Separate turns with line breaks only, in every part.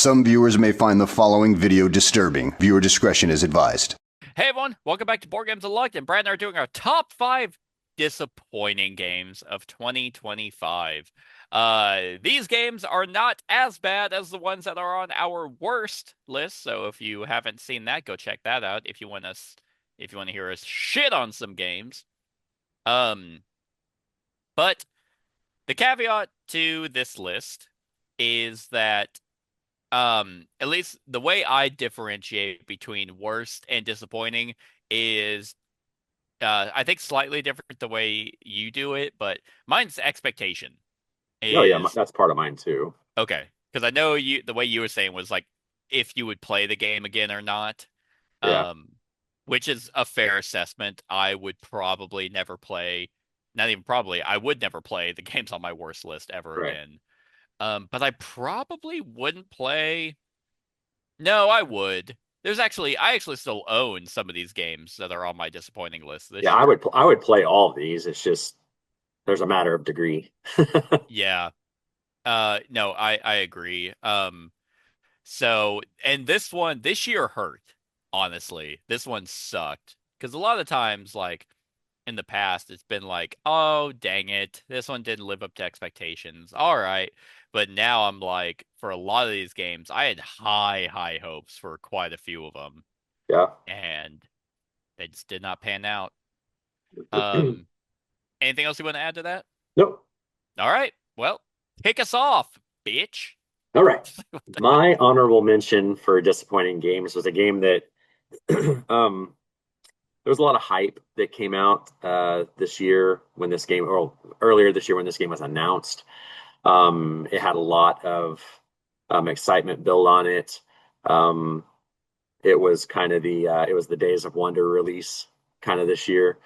Some viewers may find the following video disturbing. Viewer discretion is advised.
Hey everyone, welcome back to Board Games Unlocked, and Brad and I are doing our top 5 disappointing games of 2025. These games are not as bad as the ones that are on our worst list, so if you haven't seen that, go check that out if you want to hear us shit on some games. Um, but the caveat to this list is that at least the way I differentiate between worst and disappointing is I think slightly different the way you do it, but mine's expectation
Oh yeah,
is
that's part of mine too.
okay. Because I know the way you were saying was like if you would play the game again or not.
Yeah,
Um, which is a fair assessment. I would probably never play, not even probably, I would never play the games on my worst list ever
right.
again. But I probably wouldn't play. No, I would. I actually still own some of these games that are on my disappointing list
Yeah,
this year.
I would play all of these. It's just there's a matter of degree.
Yeah. No, I agree. And this year hurt, honestly. This one sucked. Because a lot of times, like in the past, it's been like, oh, dang it, this one didn't live up to expectations. All right. But now I'm like, for a lot of these games, I had high hopes for quite a few of them,
Yeah.
and they just did not pan out. Um, Anything else you want to add to that?
Nope.
All right. Well, kick us off, bitch.
All right. My honorable mention for disappointing games was a game that um there was a lot of hype that came out this year when this game or earlier this year when this game was announced. It had a lot of excitement built on it. Um, it was kind of it was the Days of Wonder release kind of this year,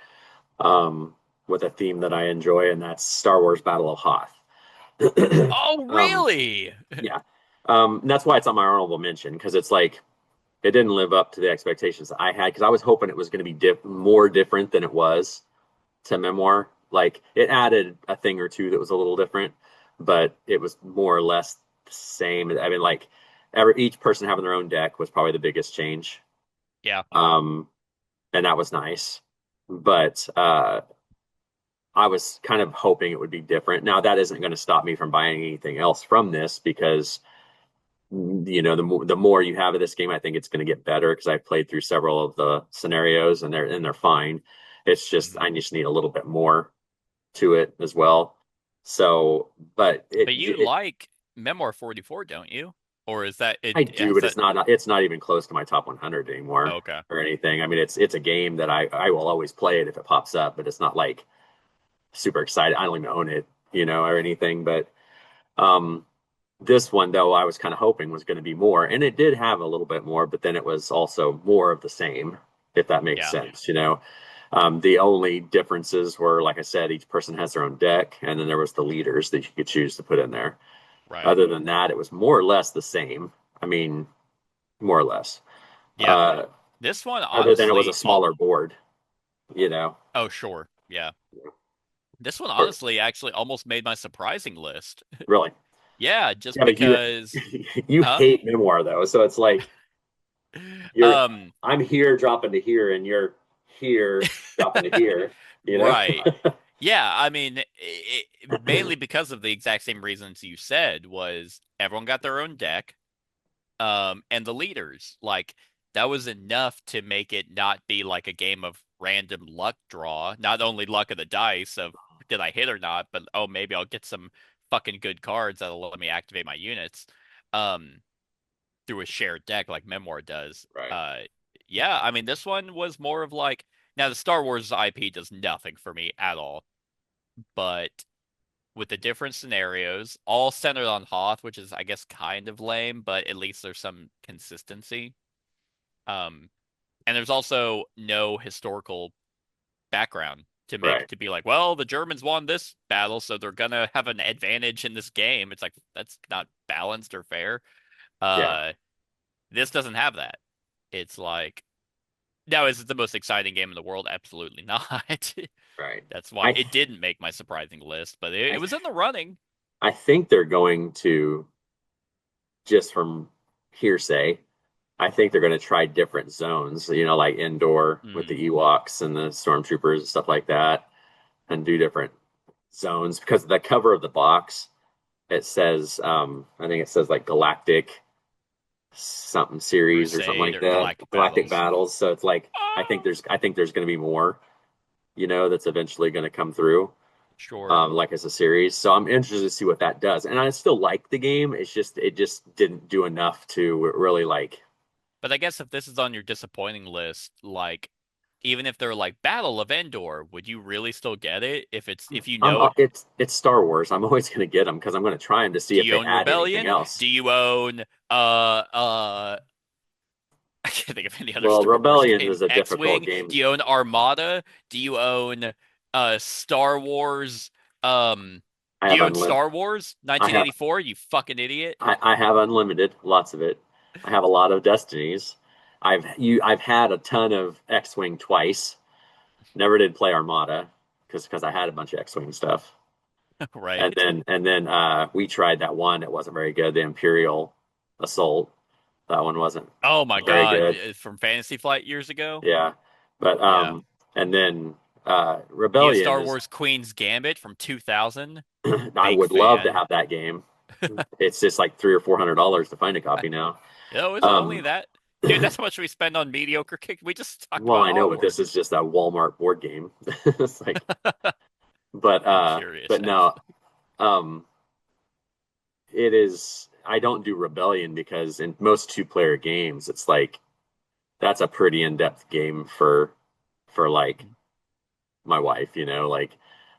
um, with a theme that I enjoy, and that's Star Wars Battle of Hoth.
Oh,
um,
really?
yeah, and that's why it's on my honorable mention because it's like it didn't live up to the expectations that I had because I was hoping it was going to be more different than it was to Memoir. Like it added a thing or two that was a little different, but it was more or less the same. I mean, like each person having their own deck was probably the biggest change.
Yeah.
Um, and that was nice. But I was kind of hoping it would be different. Now that isn't going to stop me from buying anything else from this because the more you have of this game, I think it's going to get better because I've played through several of the scenarios and they're fine. It's just
Mhm.
I just need a little bit more to it as well. So, but
But you
it
like Memoir 44, don't you? Or is that it?
I do,
Is
but
that
it's not even close to my top 100 anymore
okay?
or anything. I mean, it's a game that I will always play it if it pops up, but it's not like super excited. I don't even own it, or anything. But um, this one though, I was kind of hoping was going to be more, and it did have a little bit more, but then it was also more of the same, if that makes
Yeah.
sense. The only differences were, like I said, each person has their own deck, and then there was the leaders that you could choose to put in there.
Right.
Other than that, it was more or less the same. I mean, more or less.
Yeah.
Uh,
This one,
Other than it was a
honestly,
smaller board, you know.
oh, sure. Yeah. This one,
Or
honestly, actually almost made my surprising list.
really,
Yeah, just
yeah. But you
because,
you
huh?
hate memoir though, so it's like you're
Um,
I'm here dropping to here, and you're here dropping to here. You know.
right. Yeah, I mean, mainly because of the exact same reasons you said was everyone got their own deck. And the leaders. Like that was enough to make it not be like a game of random luck draw. Not only luck of the dice of did I hit or not, but oh maybe I'll get some fucking good cards that'll let me activate my units. Um, Through a shared deck like Memoir does.
Right.
Yeah, I mean this one was more of like now the Star Wars IP does nothing for me at all, but with the different scenarios, all centered on Hoth, which is I guess kind of lame, but at least there's some consistency. Um, and there's also no historical background to make
Right.
to be like, well, the Germans won this battle, so they're gonna have an advantage in this game. It's like that's not balanced or fair.
Yeah.
Uh, this doesn't have that. It's like now is it the most exciting game in the world? Absolutely not.
Right.
That's why
I
it didn't make my surprising list, but it
I
was in the running.
I think they're going to just from hearsay. I think they're going to try different zones, like indoor with
Mm,
the Ewoks and the stormtroopers and stuff like that, and do different zones because the cover of the box it says, I think it says like Galactic something series or something
Crusade
like
or
that,
Galactic
Galactic
Battles.
Battles. So it's like
Ah,
I think there's going to be more, that's eventually going to come through,
sure.
like as a series. So I'm interested to see what that does. And I still like the game. It just didn't do enough to really like.
But I guess if this is on your disappointing list, like even if they're like Battle of Endor, would you really still get it if you know
It's Star Wars. I'm always going to get them because I'm going to try them to see
do
if
you
they
own
add anything
Rebellion?
else.
Do you own I can't think of any other
Well,
Star Wars
Rebellion
games.
is a difficult
X-Wing?
game.
Do you own Armada? Do you own Star Wars
I
do
have
you own
unlimited.
Star Wars
I have
1984, you fucking idiot?
I have unlimited, lots of it. I have a lot of Destinies. I've had a ton of X-Wing twice. Never did play Armada because I had a bunch of X-Wing stuff.
Right.
And then we tried that one. It wasn't very good. The Imperial Assault. That one wasn't
Oh my
very
God,
good.
from Fantasy Flight years ago?
Yeah. But
Yeah.
and then
Do you have
Rebellion
Star
is
Wars Queen's Gambit from 2000?
I
Big
would love to
fan.
have that game. It's just like $300 or $400 to find a copy now.
Oh, is it only
Um
that? Dude, that's how much we spend on mediocre kick. We just talked
Well,
about
I know, but this
Hogwarts.
is just a Walmart board game. It's like,
I'm curious,
but no,
actually.
um, it is. I don't do Rebellion because in most two-player games, it's like that's a pretty in-depth game for like my wife.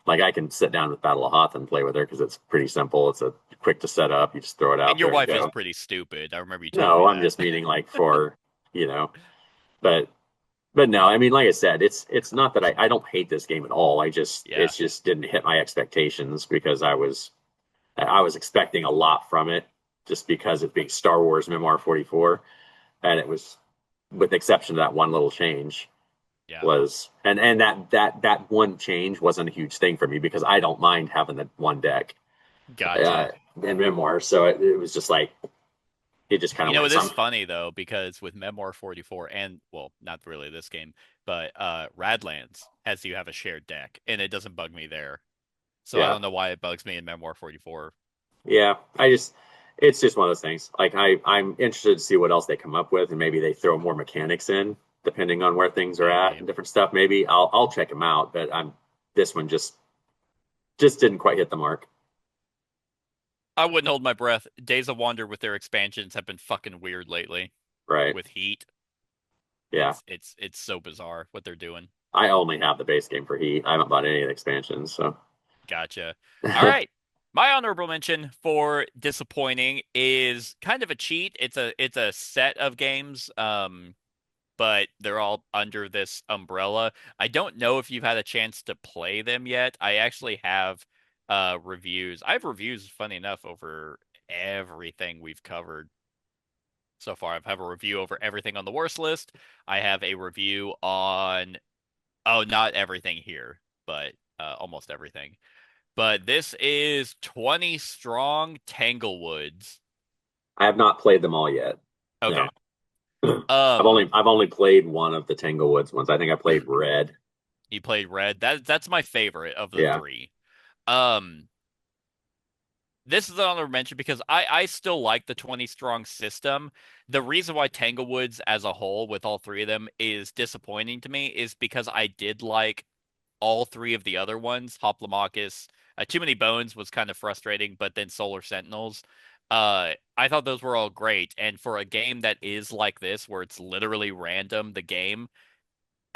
Like I can sit down with Battle of Hoth and play with her because it's pretty simple. It's a quick to set up. You just throw it
And
out
your
there and
wife is
go.
pretty stupid. I remember you telling
No,
me
I'm
that.
just meaning like for you know, but no, I mean, like I said, it's not that I don't hate this game at all.
Yeah,
It's just didn't hit my expectations because I was expecting a lot from it just because it being Star Wars Memoir 44, and it was with the exception of that one little change
yeah.
was and that one change wasn't a huge thing for me because I don't mind having the one deck uh,
Gotcha.
in Memoir, so it was just like it just kind
You
of
know,
went
it is
some.
funny though, because with Memoir 44 and, well, not really this game, but Radlands has you have a shared deck, and it doesn't bug me there. So I
Yeah.
don't know why it bugs me in Memoir 44.
Yeah, it's just one of those things. Like I'm interested to see what else they come up with, and maybe they throw more mechanics in, depending on where things are at
Maybe.
and different stuff. Maybe I'll check them out, but this one just didn't quite hit the mark.
I wouldn't hold my breath. Days of Wonder with their expansions have been fucking weird lately.
Right?
With Heat,
Yeah.
it's so bizarre what they're doing.
I only have the base game for Heat. I haven't bought any of the expansions, so
Gotcha. All right. My honorable mention for disappointing is kind of a cheat. It's a set of games, but they're all under this umbrella. I don't know if you've had a chance to play them yet. I actually have reviews. I have reviews, funny enough, over everything we've covered so far. I have a review over everything on the worst list. I have a review on, oh, not everything here, but almost everything. But this is 20 Strong Tanglewoods.
I have not played them all yet. No.
Okay. Um,
I've only played one of the Tanglewoods ones. I think I played Red.
you played Red. That's my favorite of the
Yeah.
three. Um, this is an honorable mention because I still like the 20 strong system. The reason why Tanglewoods as a whole with all three of them is disappointing to me is because I did like all three of the other ones. Hoplomachus, Too Many Bones was kind of frustrating, but then Solar Sentinels. I thought those were all great. And for a game that is like this, where it's literally random, the game,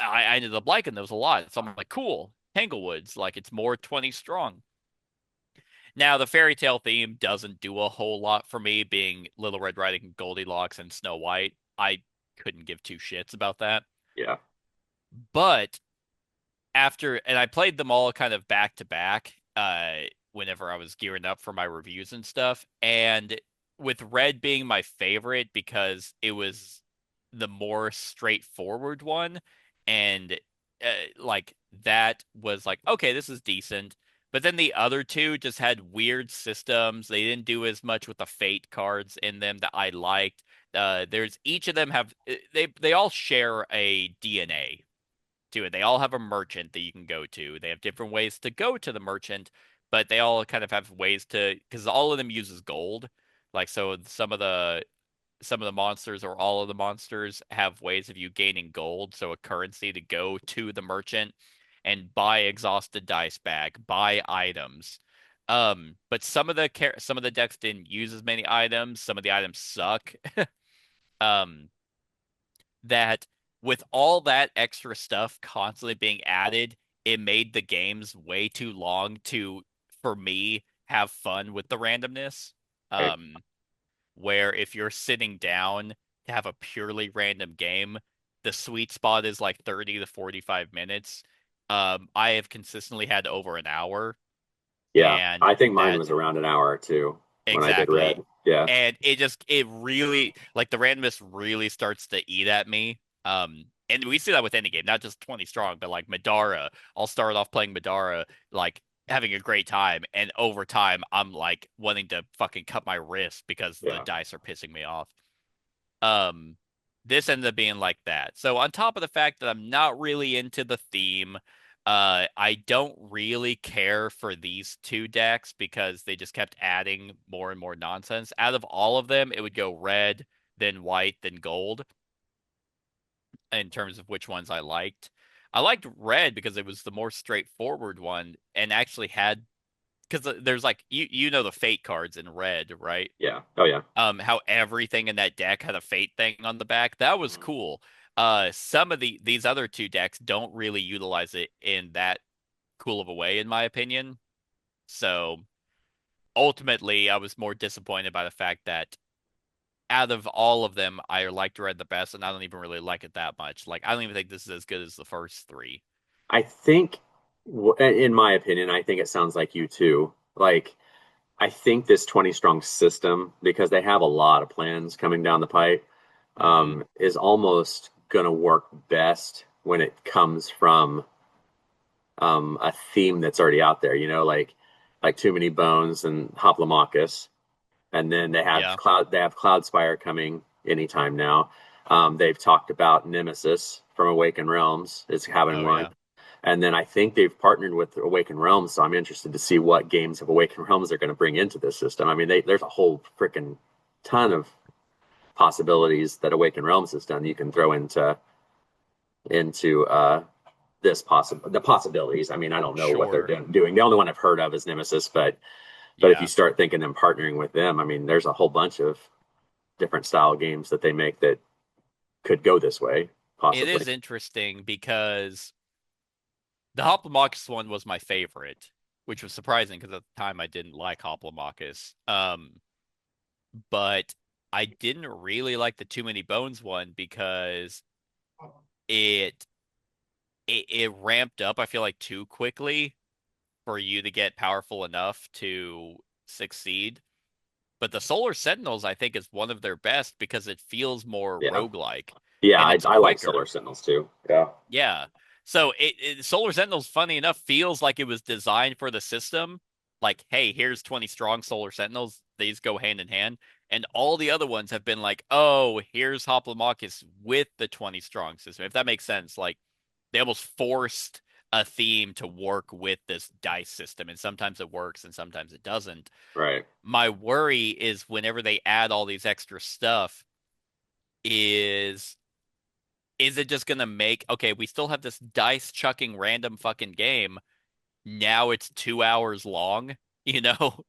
I ended up liking those a lot. So I'm like, cool, Tanglewoods, like it's more 20 strong. Now, the fairy tale theme doesn't do a whole lot for me, being Little Red Riding, Goldilocks, and Snow White. I couldn't give two shits about that.
Yeah.
But and I played them all kind of back to back, whenever I was gearing up for my reviews and stuff. And with Red being my favorite because it was the more straightforward one, and like that was like, okay, this is decent. But then the other two just had weird systems. They didn't do as much with the fate cards in them that I liked. there's each of them have they all share a DNA to it. They all have a merchant that you can go to. They have different ways to go to the merchant, but they all kind of have ways to, because all of them uses gold. Like, so some of the monsters or all of the monsters have ways of you gaining gold, so a currency to go to the merchant and buy exhausted dice back, buy items. But some of the decks didn't use as many items. Some of the items suck. Um, that with all that extra stuff constantly being added, it made the games way too long to, for me, have fun with the randomness.
Okay.
Where if you're sitting down to have a purely random game, the sweet spot is like 30 to 45 minutes. I have consistently had over an hour,
Yeah,
and
I think mine
that
was around an hour too when I did
exactly.
red. Yeah.
And it really, like, the randomness really starts to eat at me. And we see that with any game, not just 20 strong, but like Madara. I'll start off playing Madara, like having a great time, and over time I'm like wanting to fucking cut my wrist because the
Yeah.
dice are pissing me off. Um, this ended up being like that. So on top of the fact that I'm not really into the theme, I don't really care for these two decks because they just kept adding more and more nonsense. Out of all of them, it would go red, then white, then gold in terms of which ones I liked. I liked red because it was the more straightforward one and actually had, because there's like you know the fate cards in red, right?
Yeah. Oh yeah.
How everything in that deck had a fate thing on the back. That was
Mhm.
cool. Some of these other two decks don't really utilize it in that cool of a way, in my opinion. So ultimately, I was more disappointed by the fact that out of all of them, I liked red the best, and I don't even really like it that much. Like, I don't even think this is as good as the first three.
I think, in my opinion, I think it sounds like you too. Like, I think this 20 strong system, because they have a lot of plans coming down the pipe,
Hmm.
is almost going to work best when it comes from a theme that's already out there. You know, like Too Many Bones and Hoplomachus, and then
Yeah.
They have Cloudspire coming anytime now. They've talked about Nemesis from Awaken Realms is having
Oh
one.
yeah.
And then I think they've partnered with Awaken Realms, so I'm interested to see what games of Awaken Realms they're going to bring into this system. I mean, there's a whole freaking ton of possibilities that Awaken Realms has done. You can throw into the possibilities. I mean, I don't know what they're
Sure.
doing. The only one I've heard of is Nemesis, but if you
Yeah.
start thinking them partnering with them, I mean, there's a whole bunch of different style games that they make that could go this way,
It
possibly.
is interesting because the Hoplomachus one was my favorite, which was surprising because at the time I didn't like Hoplomachus. But I didn't really like the Too Many Bones one because it it ramped up, I feel like, too quickly for you to get powerful enough to succeed. But the Solar Sentinels, I think, is one of their best because it feels more
Yeah,
roguelike
yeah,
and it's
I like Solar
quicker.
Sentinels too. Yeah,
Yeah. So Solar Sentinels, funny enough, feels like it was designed for the system. Like, hey, here's 20 strong Solar Sentinels. These go hand in hand. And all the other ones have been like, oh, here's Hoplomachus with the 20 strong system. If that makes sense, like they almost forced a theme to work with this dice system. And sometimes it works and sometimes it doesn't.
right.
My worry is whenever they add all these extra stuff, is is it just gonna make, okay, we still have this dice chucking random fucking game. Now it's 2 hours long, you know?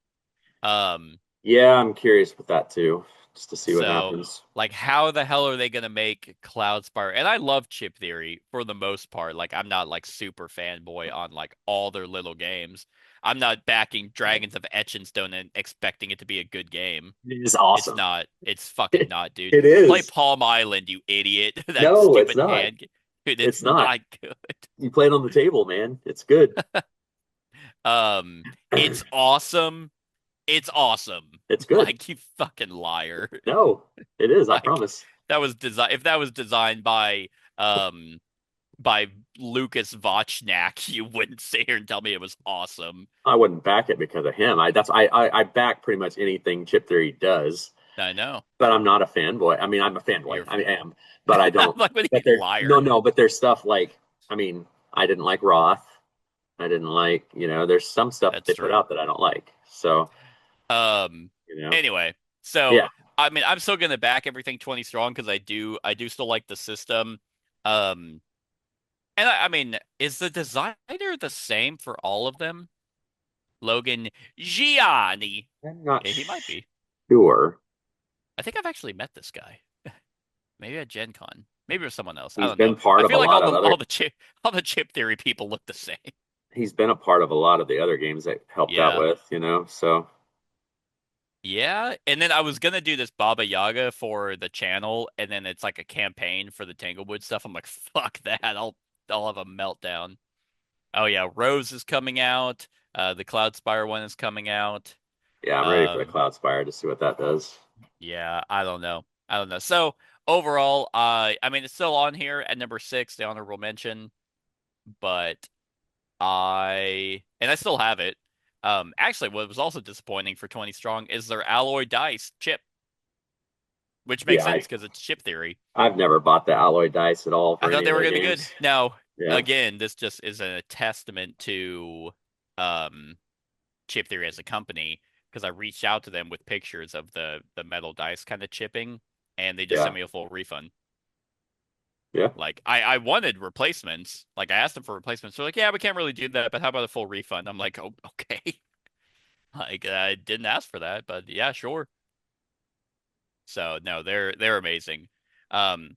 Um,
Yeah, I'm curious with that too, just to see what
so
happens.
like how the hell are they gonna make Cloudspire? And I love Chip Theory for the most part. Like I'm not like super fanboy on like all their little games. I'm not backing Dragons of Etchinstone and expecting it to be a good game.
It is
It's
awesome.
not. It's fucking not, dude.
It
Play
is.
Palm Island, you idiot. That
No, it's
stupid
not.
hand. Dude, it's
It's not.
not good.
You play it on the table, man. It's good.
It's awesome. It's awesome.
It's good.
Like you fucking liar.
No, it is. I
Like
promise.
that was design. If that was designed um by Lucas Vochnak, you wouldn't sit here and tell me it was awesome.
I wouldn't back it because of him. I back pretty much anything Chip Theory does.
I know.
but I'm not a fanboy. I mean, I'm a fanboy.
You're
I mean, I am, but I
I'm
don't.
like, what are
But
you,
there,
liar?
no, but there's stuff like, I mean, I didn't like Roth. I didn't like, there's some stuff that
That's
they put
true.
out that I don't like. So,
Um.
you know,
Anyway, so
yeah,
I mean, I'm still gonna back everything 20 strong because I do still like the system. Um. And I mean, is the designer the same for all of them? Logan Gianni.
I'm not
Yeah, he might be.
sure.
I think I've actually met this guy. Maybe at Gen Con. Maybe it was someone else. I
He's
don't know.
been part
I
of a
feel like
lot of other.
all the chip theory people look the same.
He's been a part of a lot of the other games that helped out
Yeah.
with, So
Yeah. And then I was gonna do this Baba Yaga for the channel, and then it's like a campaign for the Tanglewood stuff. I'm like, fuck that. I'll have a meltdown. Oh yeah, Rose is coming out. The Cloudspire one is coming out.
yeah, I'm ready for the
Um,
Cloud Spire to see what that does.
yeah, I don't know. I don't know. So overall, I mean, it's still on here at number 6, the honorable mention, but I still have it. Actually, what was also disappointing for 20 strong is their alloy dice chip, which makes
Yeah,
sense because it's chip theory.
I've never bought the alloy dice at all
I
for
thought
any
they
of
were
their
gonna be good.
games.
Now,
Yeah,
again, this just is a testament to um chip theory as a company because I reached out to them with pictures of the metal dice kind of chipping, and they just
yeah,
sent me a full refund.
yeah.
Like I wanted replacements. Like I asked them for replacements. They're like, yeah, we can't really do that, but how about a full refund? I'm like, oh, okay. Like I didn't ask for that, but yeah, sure. So no, they're amazing. I'm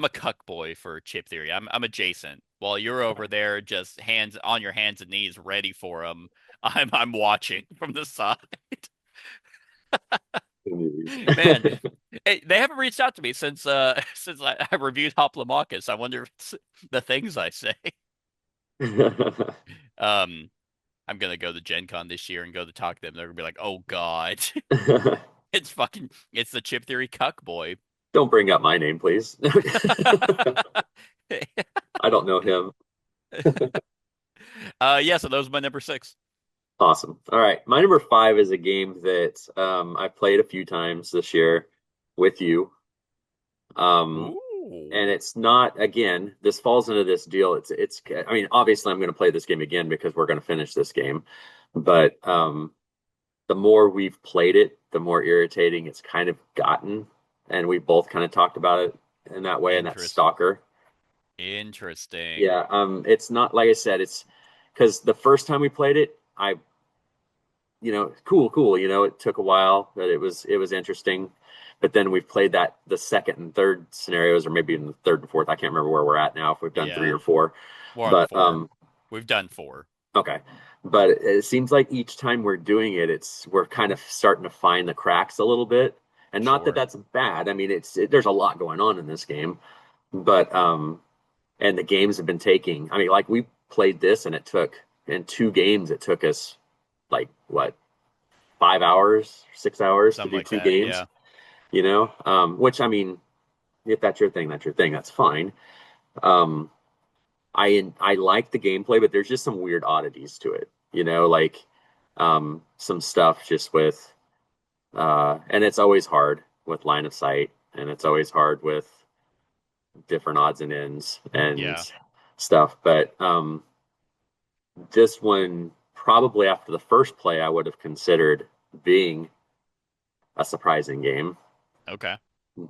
a cuck boy for chip theory. I'm adjacent. While you're over there just hands on your hands and knees ready for them, I'm watching from the side. Man, hey, they haven't reached out to me since since I reviewed Hoplomachus. I wonder if it's the things I say. Um, I'm gonna go to Gen Con this year and go to talk to them. They're gonna be like, "Oh God, it's the chip theory cuck boy."
Don't bring up my name, please. I don't know him.
Yeah. So those are my number 6.
Awesome. All right. My number five is a game that I've played a few times this year with you. Um,
Ooh,
and it's not, again, this falls into this deal. I mean, obviously I'm going to play this game again because we're going to finish this game. But the more we've played it, the more irritating it's kind of gotten. And we both kind of talked about it in that way, and that's
interest,
Stalker.
interesting.
Yeah, it's not like I said, it's because the first time we played it, cool. It took a while, but it was interesting. But then we've played that the second and third scenarios, or maybe in the third and fourth. I can't remember where we're at now, if we've done three
Yeah,
or four.
we're on
But
4. We've done 4.
okay. But it seems like each time we're doing it, we're kind of starting to find the cracks a little bit. And not that
Sure.
that's bad. I mean, there's a lot going on in this game, but and the games have been taking. I mean, like we played this, and in 2 games it took us like what 5 hours, 6 hours to
Something
do
like
two
that.
games.
Yeah,
Which I mean, if that's your thing, that's your thing. That's fine. Um, I like the gameplay, but there's just some weird oddities to it. Like some stuff just with and it's always hard with line of sight, and it's always hard with different odds and ends and
yeah.
stuff. But this one, probably after the first play, I would have considered being a surprising game.
Okay.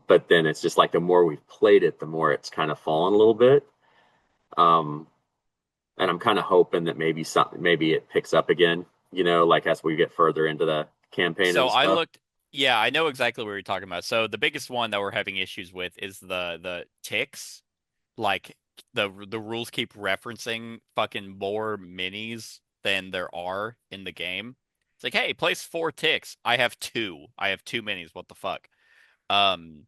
But then it's just like the more we've played it, the more it's kind of fallen a little bit. Um, and I'm kind of hoping that maybe it picks up again, like as we get further into the campaign
So
and
I
stuff.
looked. Yeah, I know exactly what you're talking about. So the biggest one that we're having issues with is the ticks. Like the rules keep referencing fucking more minis than there are in the game. It's like, hey, place 4 ticks. I have 2. I have 2 minis. What the fuck? Um,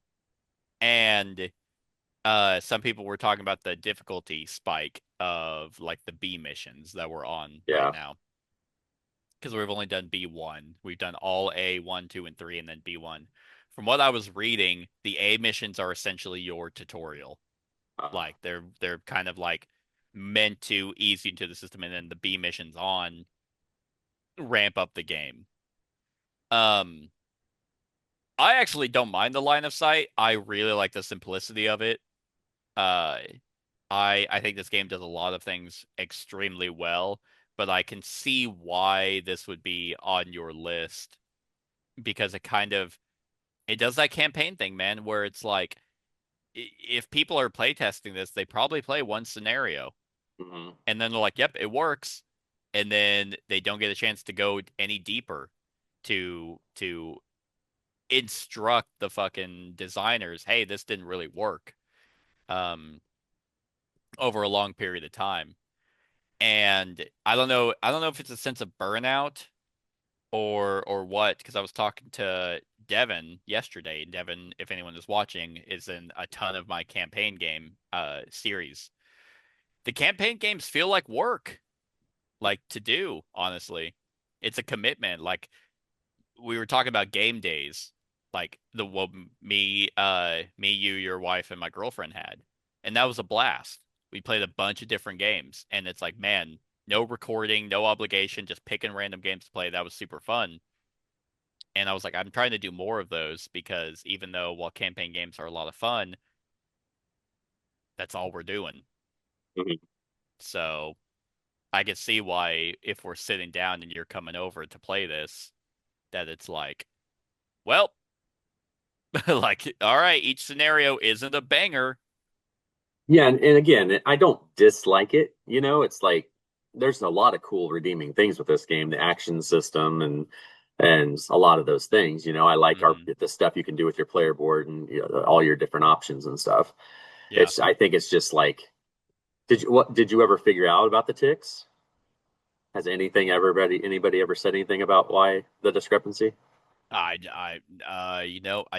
and some people were talking about the difficulty spike of like the B missions that we're on right
Yeah.
now. Because we've only done B1. We've done all A, 1, 2, and 3, and then B1. From what I was reading, the A missions are essentially your tutorial.
Uh,
Like they're kind of like meant to ease you into the system, and then the B missions on ramp up the game. Um, I actually don't mind the line of sight. I really like the simplicity of it. Uh, I think this game does a lot of things extremely well, but I can see why this would be on your list because it does that campaign thing, man, where it's like if people are playtesting this, they probably play one scenario
Hmm.
and then they're like, "Yep, it works," and then they don't get a chance to go any deeper to instruct the fucking designers, "Hey, this didn't really work." Um, over a long period of time. And I don't know if it's a sense of burnout or what, because I was talking to Devin yesterday. Devin, if anyone is watching, is in a ton of my campaign game series. The campaign games feel like work, like to do, honestly. It's a commitment. Like we were talking about game days, like the one me, you, your wife, and my girlfriend had. And that was a blast. We played a bunch of different games, and it's like, man, no recording, no obligation, just picking random games to play. That was super fun. And I was like, I'm trying to do more of those because even though while campaign games are a lot of fun, that's all we're doing.
Hmm.
So I can see why if we're sitting down and you're coming over to play this, that it's like, well, like, all right, each scenario isn't a banger.
Yeah, and again, I don't dislike it. It's like there's a lot of cool redeeming things with this game, the action system and a lot of those things. I like
Hmm.
the stuff you can do with your player board and all your different options and stuff.
Yeah.
I think it's just like, did you ever figure out about the ticks? Has anybody ever said anything about why the discrepancy?
I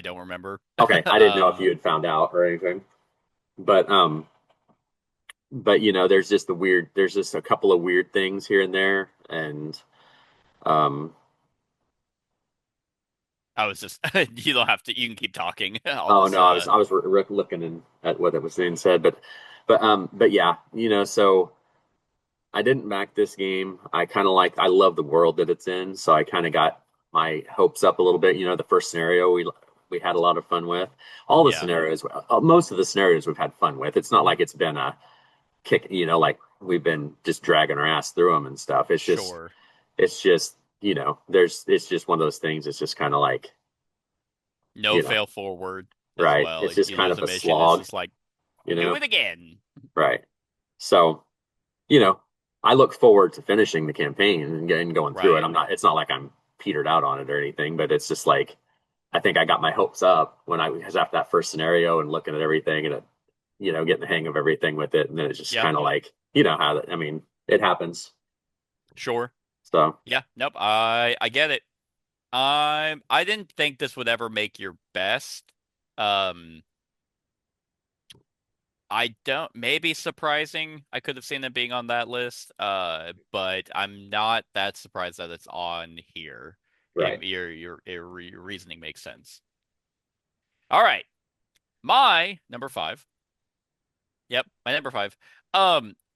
don't remember.
Okay, I didn't know if you had found out or anything. But there's just a couple of weird things here and there, and um,
I was just, you don't have to, you can keep talking. I'll
oh
just,
no, I was looking at what it was being said, but yeah, so I didn't back this game. I love the world that it's in, so I kind of got my hopes up a little bit. The first scenario we had a lot of fun with. All the
yeah,
scenarios, most of the scenarios we've had fun with. It's not like it's been a kick, like we've been just dragging our ass through them and stuff.
sure.
It's just, it's just one of those things. It's just kind of like,
No
you know,
fail forward as
right.
well.
It's just
You
kind
lose
of
a
a
mission, it's
slog,
just like,
you
do
know,
it again.
right. So, you know, I look forward to finishing the campaign and going through it.
Right.
It's not like I'm petered out on it or anything, but it's just like, I think I got my hopes up when I was after that first scenario and looking at everything and, getting the hang of everything with it. And then it's just
Yep.
kind of like, how that, I mean, it happens.
Sure.
So,
Yeah. Nope. I get it. I didn't think this would ever make your best. Um, I don't, maybe surprising. I could have seen it being on that list. But I'm not that surprised that it's on here.
right.
Your reasoning makes sense. All right. My number five. Yep, my number five.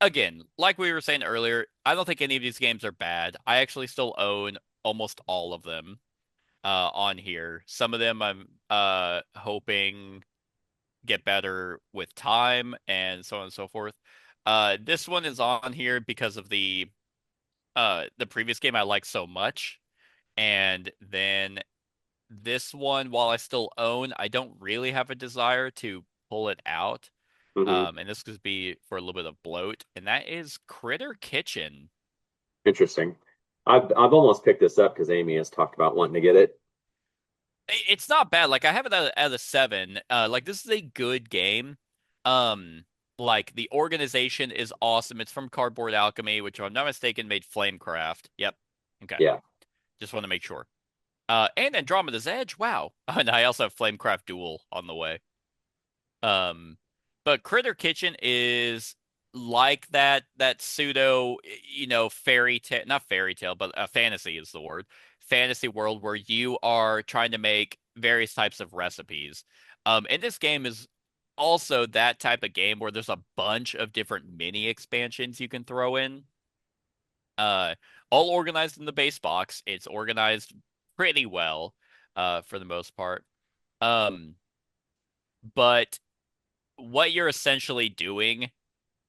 Again, like we were saying earlier, I don't think any of these games are bad. I actually still own almost all of them on here. Some of them I'm hoping get better with time and so on and so forth. This one is on here because of the previous game I like so much. And then this one, while I still own, I don't really have a desire to pull it out.
Hmm.
And this could be for a little bit of bloat, and that is Critter Kitchen.
Interesting. I've almost picked this up because Amy has talked about wanting to get it.
It's not bad. Like I have it at a 7. Like this is a good game. Um, like the organization is awesome. It's from Cardboard Alchemy, which if I'm not mistaken made Flamecraft. Yep. Okay.
Yeah.
Just want to make sure. And Andromeda's Edge. Wow. And I also have Flamecraft Duel on the way. Um, but Critter Kitchen is like that pseudo, fairy tale, not fairy tale, but fantasy is the word. Fantasy world where you are trying to make various types of recipes. And this game is also that type of game where there's a bunch of different mini expansions you can throw in. Uh, all organized in the base box. It's organized pretty well, for the most part. Um, but what you're essentially doing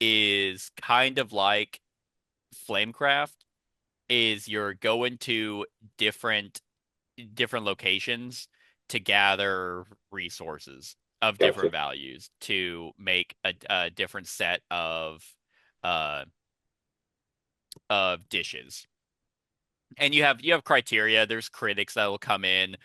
is kind of like Flamecraft is you're going to different different locations to gather resources of different
Gotcha.
values to make a different set uh of dishes. And you have criteria. There's critics that will come in.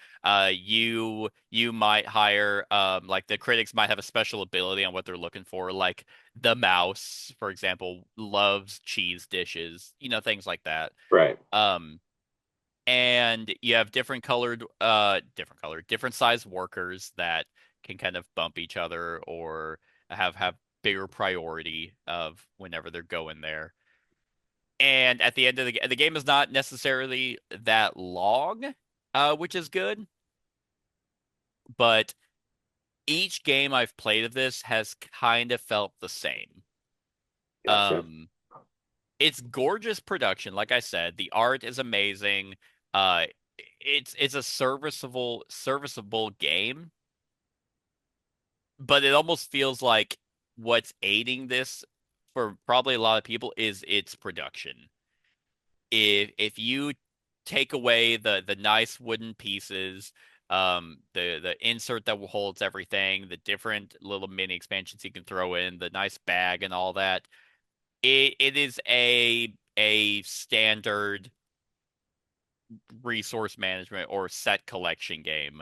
You might hire like the critics might have a special ability on what they're looking for. Like the mouse, for example, loves cheese dishes, things like that.
Right.
Um, and you have different size workers that can kind of bump each other or have bigger priority of whenever they're going there. And at the end of the game is not necessarily that long, which is good. But each game I've played of this has kind of felt the same.
Gotcha.
Um, it's gorgeous production, like I said. The art is amazing. Uh, it's a serviceable game, but it almost feels like what's aiding this for probably a lot of people is its production. If you take away the nice wooden pieces, the insert that holds everything, the different little mini expansions you can throw in, the nice bag and all that, it is a standard resource management or set collection game.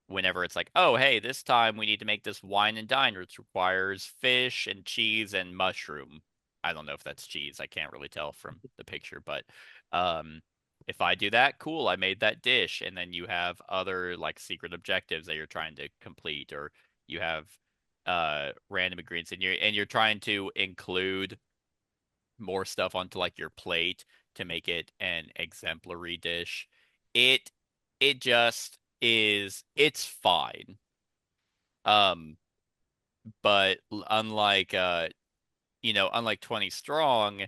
Whenever it's like, oh, hey, this time we need to make this wine and dine, which requires fish and cheese and mushroom. I don't know if that's cheese. I can't really tell from the picture, but um, if I do that, cool, I made that dish. And then you have other like secret objectives that you're trying to complete, or you have random ingredients, and you're trying to include more stuff onto like your plate to make it an exemplary dish. It it just is it's fine. Um, but unlike 20 Strong,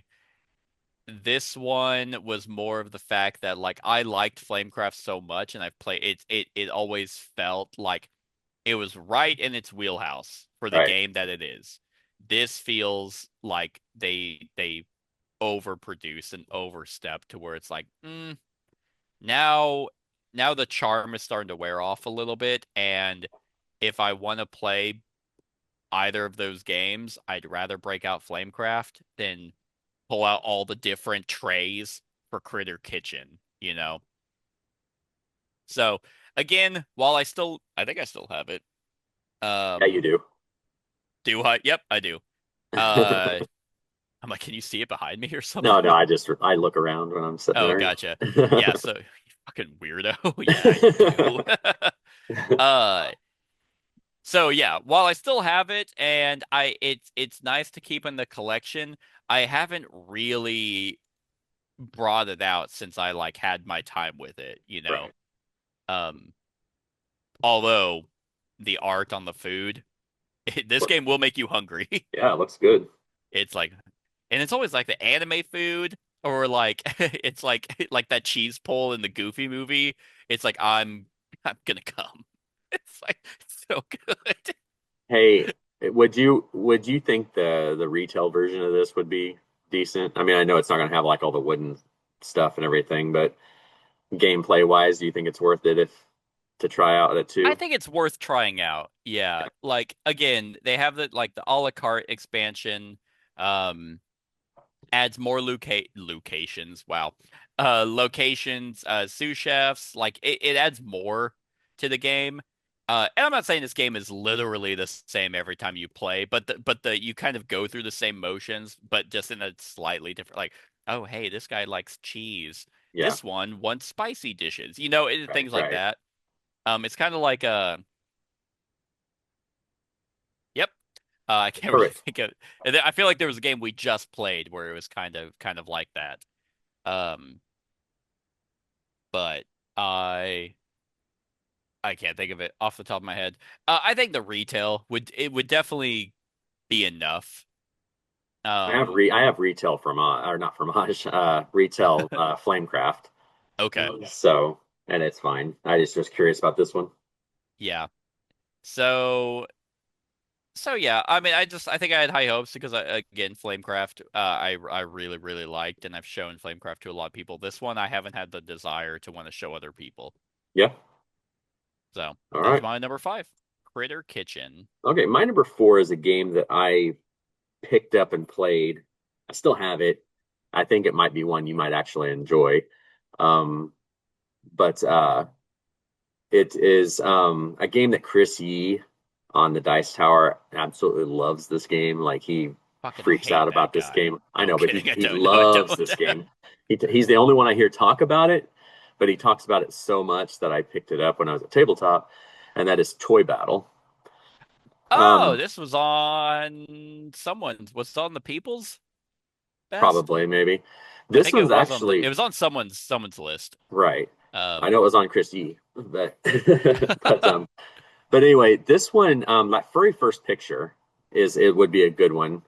this one was more of the fact that like I liked Flamecraft so much and I've played it always felt like it was right in its wheelhouse for the
Right.
game that it is. This feels like they overproduced and overstepped to where it's like, now now the charm is starting to wear off a little bit, and if I want to play either of those games, I'd rather break out Flamecraft than pull out all the different trays for Critter Kitchen. So again, while I think I still have it.
Yeah, you
Um,
do.
do I? Yep, I do. Uh, I'm like, can you see it behind me or
No,
something?
no, I look around when I'm sitting
Oh,
there.
gotcha. Yeah, so you fucking weirdo. Yeah, you do. Uh, so yeah, while I still have it and it's nice to keep in the collection, I haven't really brought it out since I like had my time with it.
Right.
Um, although the art on the food, this game will make you hungry.
Yeah, it looks good.
It's like, and it's always like the anime food or like it's like that cheese pull in the Goofy movie. It's like I'm gonna come. It's like so good.
Hey, would you think the retail version of this would be decent? I mean, I know it's not gonna have like all the wooden stuff and everything, but gameplay wise, do you think it's worth it if to try out it
I
too?
think it's worth trying out. Yeah. Like again, they have the a la carte expansion, um, adds more locations. Wow. Locations, sous chefs, like it adds more to the game. And I'm not saying this game is literally the same every time you play, but the you kind of go through the same motions, but just in a slightly different like, oh hey, this guy likes cheese.
Yeah,
This one wants spicy dishes.
right,
Things like
right.
that. It's kind of like yep. I can't really
Correct.
think of. I feel like there was a game we just played where it was kind of like that. Um, but I I can't think of it off the top of my head. I think the retail would definitely be enough. Um,
I have retail from or not Fromage, retail Flamecraft.
okay.
So and it's fine. I just was curious about this one.
Yeah. So yeah, I mean, I think I had high hopes because again, Flamecraft, I really really liked, and I've shown Flamecraft to a lot of people. This one I haven't had the desire to want to show other people.
Yeah.
So
All
that's
right.
my number 5, Critter Kitchen.
Okay. My number four is a game that I picked up and played. I still have it. I think it might be one you might actually enjoy. Um, but it is a game that Chris Yee on the Dice Tower absolutely loves this game. Like he
Fucking
freaks
hate
out
that
about this
guy.
game. I
No, I'm
know, but
kidding.
he
I
he
don't. No, I
loves
don't.
this game. He's the only one I hear talk about it, but he talks about it so much that I picked it up when I was at tabletop, and that is Toy Battle.
Oh,
Um,
this was on someone's. Was it on the People's Best?
Probably maybe.
I
This
think it
one's
was on the.
actually
It was on someone's list.
right. I
Um.
know it was on Chris Yee, but but but anyway, this one, that very first picture is it would be a good one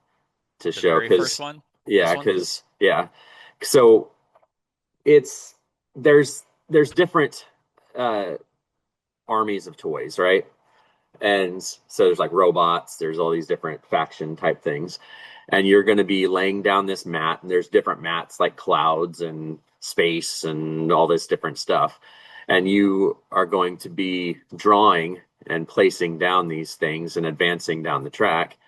to
The
show
very first
because
one. This
yeah,
one.
so it's there's different uh armies of toys, right? And so there's like robots, there's all these different faction type things. And you're going to be laying down this mat, and there's different mats like clouds and space and all this different stuff. And you are going to be drawing and placing down these things and advancing down the track,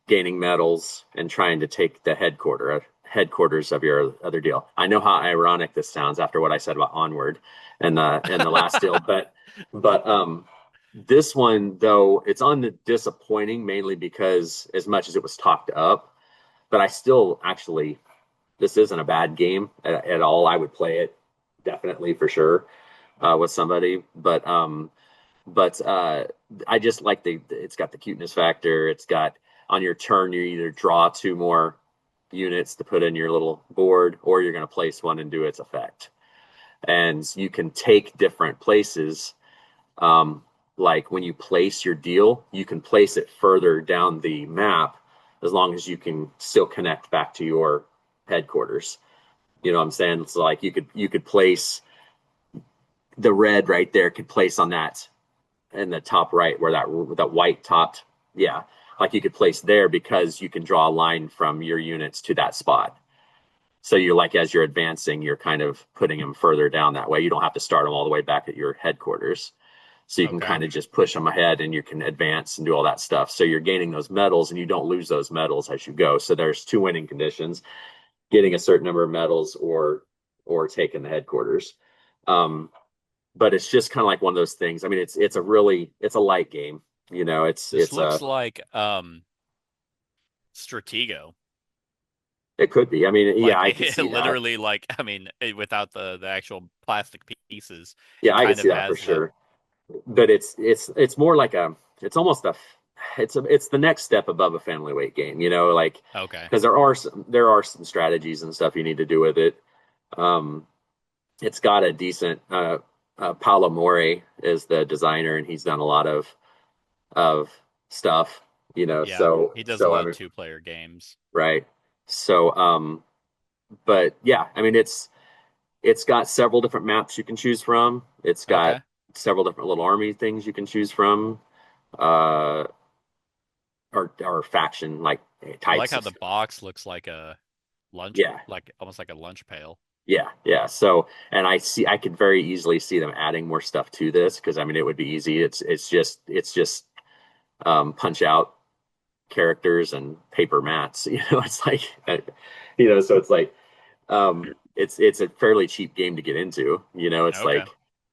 gaining medals and trying to take the headquarters of your other deal. I know how ironic this sounds after what I said about Onward and the last deal, but this one though it's on the disappointing mainly because as much as it was talked up, but I still actually this isn't a bad game at all. I would play it definitely for sure with somebody, but I just like it's got the cuteness factor. It's got on your turn you either draw two more units to put in your little board, or you're going to place one and do its effect. And you can take different places. Like when you place your deal, you can place it further down the map as long as you can still connect back to your headquarters. You know what I'm saying? It's like you could place the red right there, could place on that in the top right where that white topped, yeah, like you could place there because you can draw a line from your units to that spot. So you're like as you're advancing, you're kind of putting them further down that way. You don't have to start them all the way back at your headquarters. So you can
Okay.
kind of just push them ahead and you can advance and do all that stuff. So you're gaining those medals and you don't lose those medals as you go. So there's two winning conditions: getting a certain number of medals or taking the headquarters. Um, but it's just kind of like one of those things. I mean, it's a light game. You know,
This
it's
looks
a
like Stratego.
it could be. I mean, yeah,
Like
I could see that.
literally like I mean without the actual plastic pieces,
Yeah,
it
I could
kind
see
of
that for
has that.
sure. But it's more like it's almost it's the next step above a family weight game. You know, like
Okay.
because there are some strategies and stuff you need to do with it. Um, it's got a decent Paolo Mori is the designer, and he's done a lot of stuff. You know,
Yeah.
so
He does a
so
lot
I
of
mean,
two-player games.
right. So but yeah, I mean it's got several different maps you can choose from. It's got
Okay.
several different little army things you can choose from, uh, or faction like
I like
types
how
of.
the box looks like a lunch,
Yeah,
like almost like a lunch pail.
yeah. So, and I could very easily see them adding more stuff to this because I mean it would be easy. It's just punch out characters and paper mats. You know, it's like, so it's like it's a fairly cheap game to get into. You know,
Okay.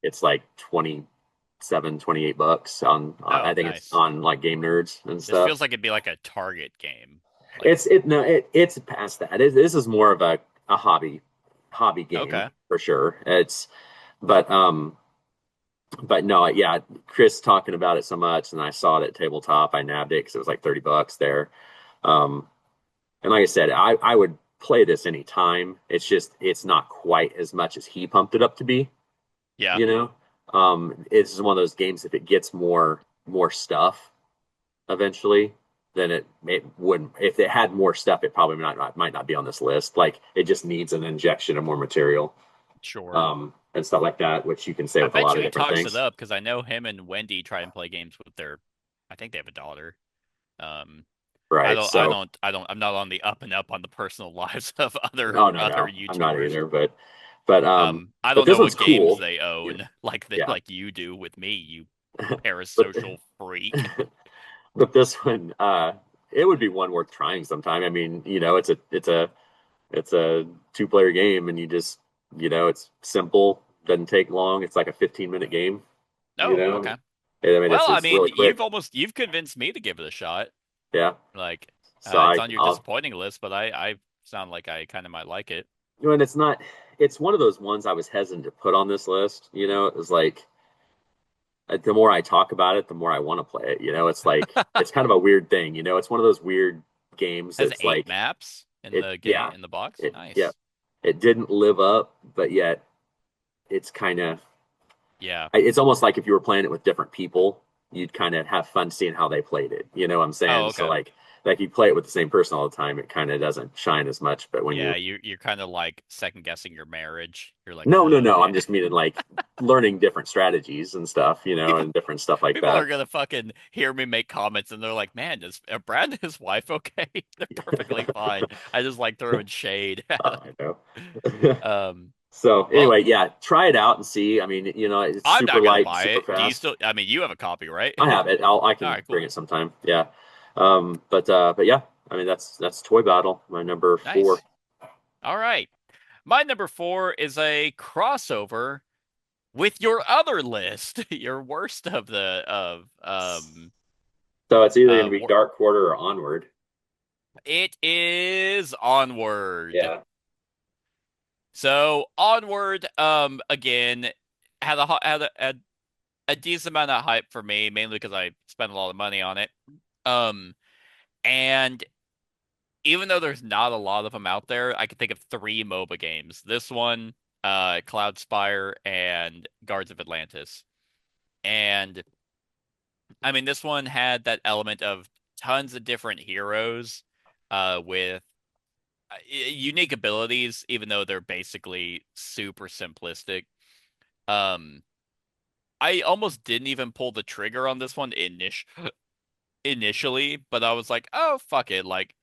it's like 28 bucks on
Oh,
I think it's
nice.
on like Game Nerds and
This
stuff.
feels like it'd be like a Target game. Like,
It's past that. This is more of a hobby game
okay.
for sure. But but no, yeah, Chris talking about it so much, and I saw it at tabletop. I nabbed it because it was like 30 bucks there. Um, and like I said, I would play this anytime. It's just it's not quite as much as he pumped it up to be.
Yeah.
You know, it's one of those games. If it gets more stuff eventually, then it wouldn't. If it had more stuff, it probably might not be on this list. Like it just needs an injection of more material.
Sure.
and stuff like that, which you can say
I
with a
bet
lot
you
of
he
different
talks it
things.
up because I know him and Wendy try and play games with their. I think they have a daughter. Um,
Right. So,
I'm not on the up and up on the personal lives of
no, no,
other
no, I'm not
YouTubers.
either. But
I
but
don't
this
know
one's
what games
cool.
they
You know,
own
yeah.
like you do with me, you
But
parasocial freak.
but this one, it would be one worth trying sometime. I mean, it's a two-player game, and it's simple, doesn't take long. It's like a 15-minute game. You
Oh,
know,
okay.
I mean,
Well, I
it's
mean,
really quick.
you've convinced me to give it a shot.
Yeah.
Like,
So
it's on your
I'll
disappointing list, but I sound like I kind of might like it.
and it's not. It's one of those ones I was hesitant to put on this list. It was like the more I talk about it, the more I want to play it. It's like it's kind of a weird thing. It's one of those weird games
Has
that's
8
like
maps in
it.
the game
Yeah,
in the box.
yeah.
Nice.
It didn't live up, but yet it's kind of.
Yeah.
It's almost like if you were playing it with different people, you'd kind of have fun seeing how they played it. You know what I'm
Oh,
saying? So
okay.
like you play it with the same person all the time, it kind of doesn't shine as much. But when
Yeah,
you
you're kind of like second guessing your marriage. You're like,
no, no,
oh
no,
man.
I'm just meaning like learning different strategies and stuff,
People
and different stuff like
people are
that.
gonna fucking hear me make comments and they're like, man, is Brad and his wife okay? They're perfectly fine. I just like throwing shade at
I know.
them.
So
Well,
anyway, yeah, try it out and see. I mean, it's
I'm
super
not gonna
light,
buy
super
it. Do you
fast.
still? I mean, you have a copy, right?
I have it. I
All
can
right,
bring
cool.
it sometime. Yeah. But yeah, I mean that's Toy Battle, my number 4.
Nice. All right. My number 4 is a crossover with your other list, your worst of the of
So it's either going to be
wor-
Dark Quarter or Onward.
it is Onward.
Yeah.
So Onward, again, had a decent amount of hype for me, mainly because I spent a lot of money on it. Um, and even though there's not a lot of them out there, I can think of 3 MOBA games. This one, Cloudspire, and Guards of Atlantis. And I mean, this one had that element of tons of different heroes, with unique abilities, even though they're basically super simplistic. Um, I almost didn't even pull the trigger on this one initially, but I was like, oh, fuck it. Like,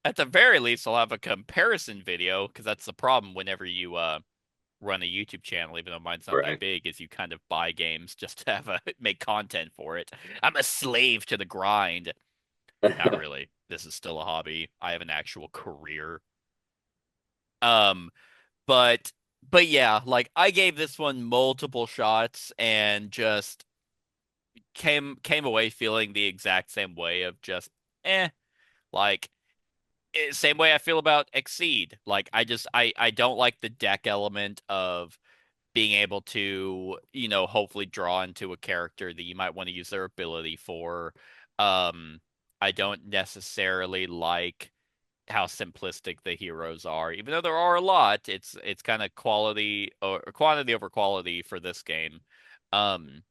at the very least, I'll have a comparison video, because that's the problem whenever you run a YouTube channel, even though mine's not that
Right.
big, is you kind of buy games just to have make content for it. I'm a slave to the grind. Not really. This is still a hobby. I have an actual career. Um, but yeah, like I gave this one multiple shots and just came away feeling the exact same way of just like same way I feel about Exceed. Like I don't like the deck element of being able to, hopefully draw into a character that you might want to use their ability for. Um, I don't necessarily like how simplistic the heroes are, even though there are a lot. It's kind of quality or quantity over quality for this game. Um,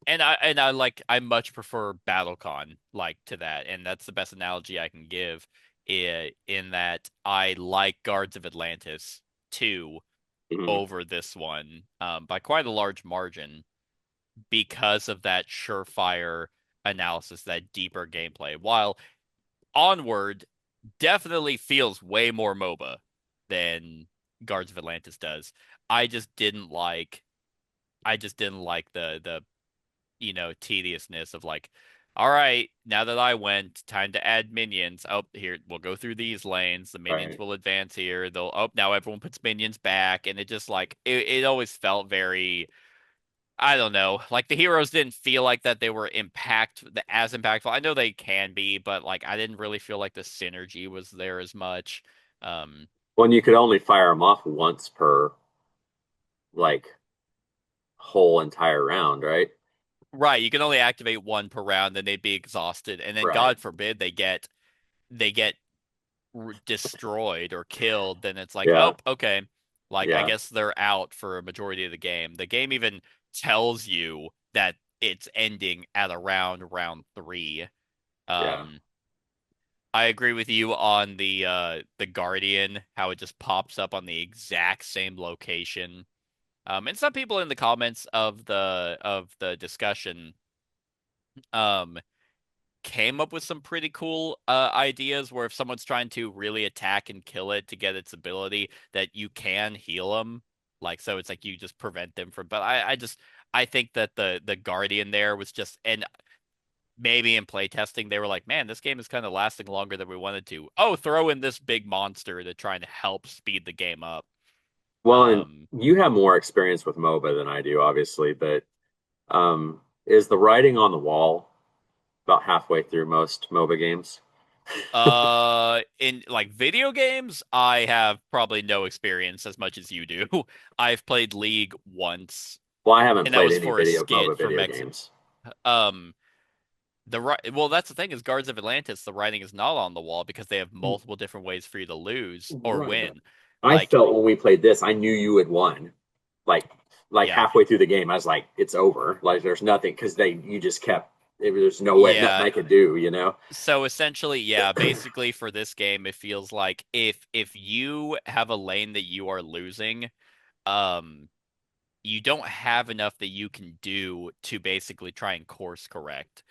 and I like I much prefer BattleCon like to that, and that's the best analogy I can give. In that I like Guards of Atlantis 2
Mhm.
over this one, by quite a large margin, because of that surefire analysis, that deeper gameplay. While Onward definitely feels way more MOBA than Guards of Atlantis does. I just didn't like the tediousness of like, all right, now that I went, time to add minions. Oh, here we'll go through these lanes. The minions
Right.
will advance here. They'll now everyone puts minions back, and it just like it always felt very, I don't know, like the heroes didn't feel like that they were as impactful. I know they can be, but like I didn't really feel like the synergy was there as much. Um,
When you could only fire them off once per like whole entire round, right?
right, you can only activate one per round, then they'd be exhausted, and then
Right.
God forbid they get destroyed or killed, then it's like,
Yeah.
oh, okay. Like, I
Yeah.
guess they're out for a majority of the game. The game even tells you that it's ending at around round 3.
Yeah.
Um, I agree with you on the Guardian, how it just pops up on the exact same location. And some people in the comments of the discussion um came up with some pretty cool ideas where if someone's trying to really attack and kill it to get its ability, that you can heal them. Like so it's like you just prevent them from, but I think that the Guardian there was just, and maybe in playtesting they were like, man, this game is kind of lasting longer than we wanted to. Oh, throw in this big monster to try and help speed the game up.
Well, and
Um
you have more experience with MOBA than I do, obviously, but is the writing on the wall about halfway through most MOBA games?
in like video games, I have probably no experience as much as you do. I've played League once,
Well, I haven't
and that
played
was
any
for a
video MOBA
skit for
video
Mex.
games.
Um, the right. Well, that's the thing is Guards of Atlantis. The writing is not on the wall because they have multiple different ways for you to lose or
Right, but
win.
I
Like,
felt when we played this, I knew you had won. Like like
yeah,
halfway through the game, I was like, it's over. Like there's nothing because they you just kept there's no way nothing
yeah.
I could do, you know?
So essentially, yeah, basically for this game, it feels like if you have a lane that you are losing, um, you don't have enough that you can do to basically try and course correct.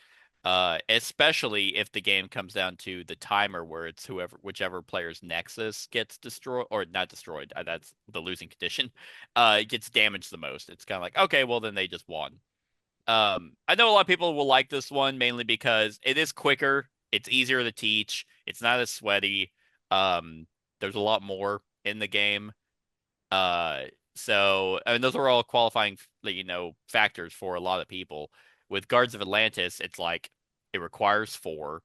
Especially if the game comes down to the timer where it's whichever player's nexus gets destroyed or not destroyed. That's the losing condition. It gets damaged the most. It's kind of like, okay, well then they just won. I know a lot of people will like this one mainly because it is quicker, it's easier to teach, it's not as sweaty. Um, there's a lot more in the game. Uh, so I mean, those are all qualifying, factors for a lot of people. With Guards of Atlantis, it's like it requires four,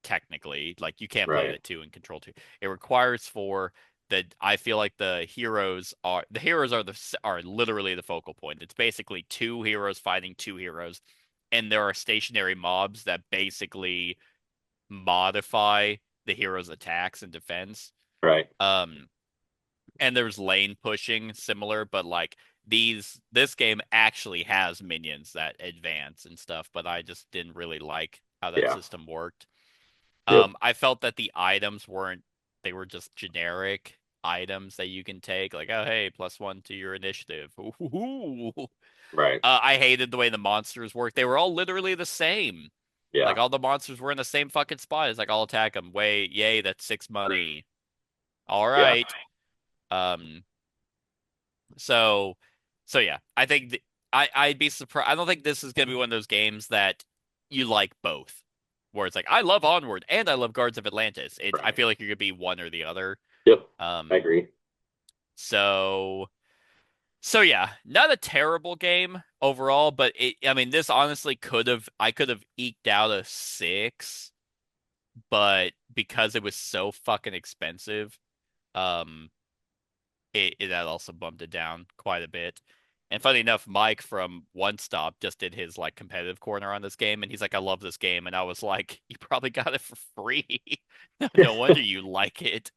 technically. Like you can't play it
Right.
at two and control two. It requires four. That I feel like the heroes are literally the focal point. It's basically two heroes fighting two heroes, and there are stationary mobs that basically modify the hero's attacks and defense.
Right.
Um, and there's lane pushing similar, but like this game actually has minions that advance and stuff, but I just didn't really like how that
Yeah.
system worked.
Yep.
I felt that the items weren't, they were just generic items that you can take, like, oh hey, +1 to your initiative. Ooh.
Right.
I hated the way the monsters worked. They were all literally the same.
Yeah.
Like all the monsters were in the same fucking spot. It's like I'll attack them. Wait, yay, that's 6 money. All
Yeah.
right. Um, So, so yeah, I think I'd be surprised. I don't think this is gonna be one of those games that you like both, where it's like I love Onward and I love Guards of Atlantis. I
Right.
feel like you're gonna be one or the other.
Yep. I
Um,
agree.
so so yeah, not a terrible game overall, but I mean, this honestly I could have eked out a 6, but because it was so fucking expensive, um, that also bumped it down quite a bit. And funny enough, Mike from One Stop just did his like competitive corner on this game, and he's like, "I love this game," and I was like, "You probably got it for free. No wonder you like it."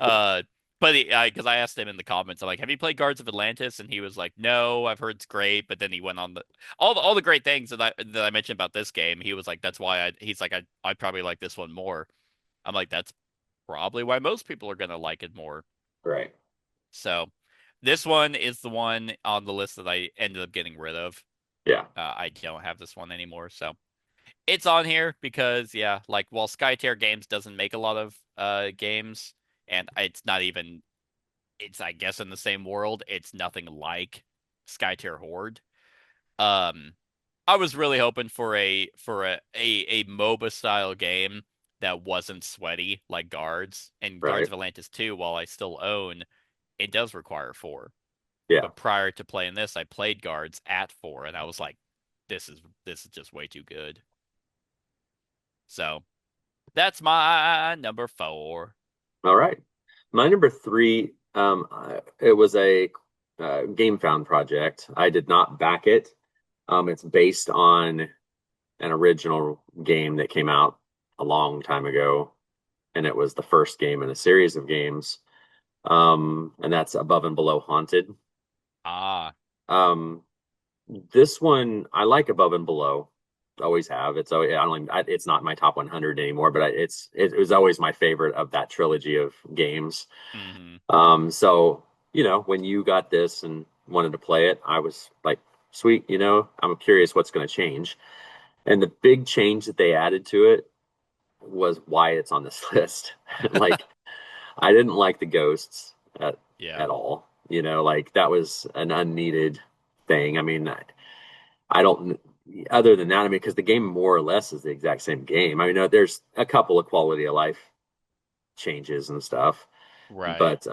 Uh, but because I asked him in the comments, I'm like, "Have you played Guards of Atlantis?" And he was like, "No, I've heard it's great." But then he went on all the great things that I mentioned about this game. He was like, "That's why he's like, I probably like this one more." I'm like, "That's probably why most people are gonna like it more."
Right.
So this one is the one on the list that I ended up getting rid of.
Yeah.
I don't have this one anymore. So it's on here because, yeah, like while Skytear Games doesn't make a lot of games, and it's not even, it's, I guess, in the same world, it's nothing like Skytear Horde. Um, I was really hoping for a MOBA style game that wasn't sweaty like Guards and Guards
Right.
of Atlantis 2, while I still own, it does require four.
Yeah.
But prior to playing this, I played Guards at 4, and I was like, this is just way too good. So that's my number 4.
All right. My number three, it was a game found project. I did not back it. It's based on an original game that came out a long time ago, and it was the first game in a series of games. And that's Above and Below Haunted.
Ah,
Um, this one, I like Above and Below. always have. It's always, I don't even, it's not my top 100 anymore, but it was always my favorite of that trilogy of games.
Hmm.
So when you got this and wanted to play it, I was like, sweet, I'm curious what's going to change. And the big change that they added to it was why it's on this list. Like, I didn't like the ghosts
Yeah.
at all. Like that was an unneeded thing. I mean, I don't. Other than that, I mean, because the game more or less is the exact same game. I mean, there's a couple of quality of life changes and stuff,
Right.
but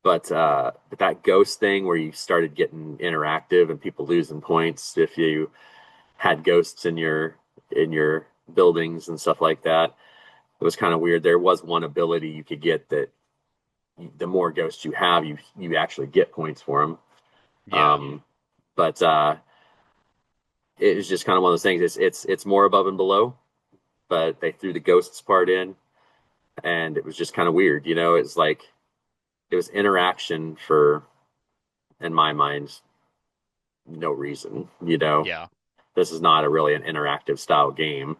but that ghost thing where you started getting interactive and people losing points if you had ghosts in your buildings and stuff like that. It was kind of weird. There was one ability you could get that the more ghosts you have, you actually get points for them.
Yeah.
But it was just kind of one of those things. It's more above and below, but they threw the ghosts part in, and it was just kind of weird. It's like it was interaction for, in my mind, no reason.
Yeah.
This is not a really an interactive style game,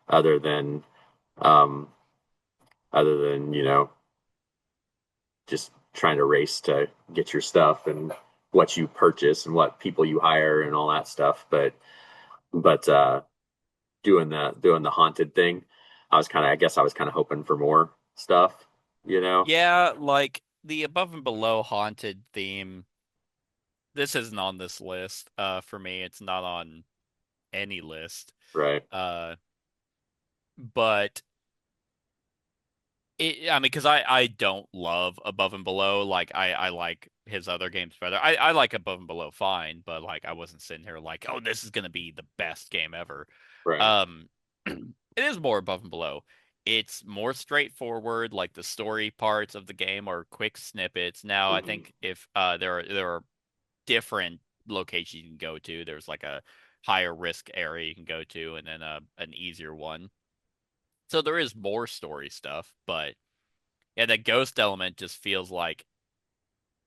other than um, just trying to race to get your stuff and what you purchase and what people you hire and all that stuff. But doing the haunted thing, I guess I was kind of hoping for more stuff, you know?
Yeah, like the above and below haunted theme. This isn't on this list. For me, it's not on any list.
Right.
Uh, but I mean, because I don't love Above and Below. Like I like his other games better. I like Above and Below fine, but like I wasn't sitting here like, oh, this is gonna be the best game ever.
Right.
Um, it is more Above and Below. It's more straightforward. Like the story parts of the game are quick snippets. Now I
Hmm.
think if there are different locations you can go to. There's like a higher risk area you can go to, and then an easier one. So there is more story stuff, but yeah, the ghost element just feels like,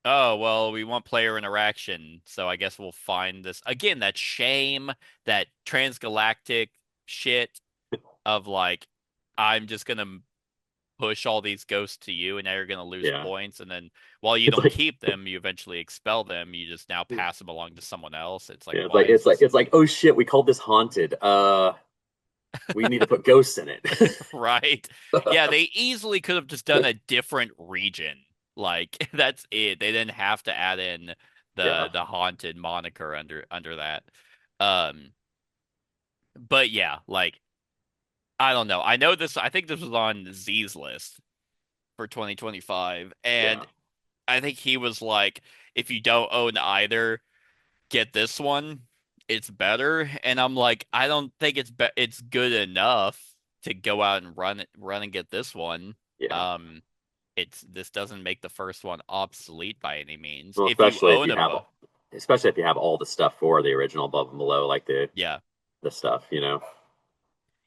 oh, well, we want player interaction, so I guess we'll find this again, that shame, that transgalactic shit of like, I'm just gonna push all these ghosts to you, and now you're gonna lose
Yeah.
points, and then while you
It's
don't
like,
keep them, you eventually expel them. You just now pass them along to someone else. It's like,
yeah, it's
why
like
is
it's like
this
it's like, oh shit, we called this haunted. We need to put ghosts in it.
right? Yeah, they easily could have just done a different region. Like that's it. They didn't have to add in
Yeah.
the haunted moniker under that. Um, but yeah, like I don't know. I know this. I think this was on Z's list for 2025,
Yeah.
and I think he was like, if you don't own either, get this one. It's better. And I'm like, I don't think it's good enough to go out and run and get this one.
Yeah.
Um, this doesn't make the first one obsolete by any means.
Well,
If you own them both,
especially if you have all the stuff for the original above and below, like
yeah,
the stuff.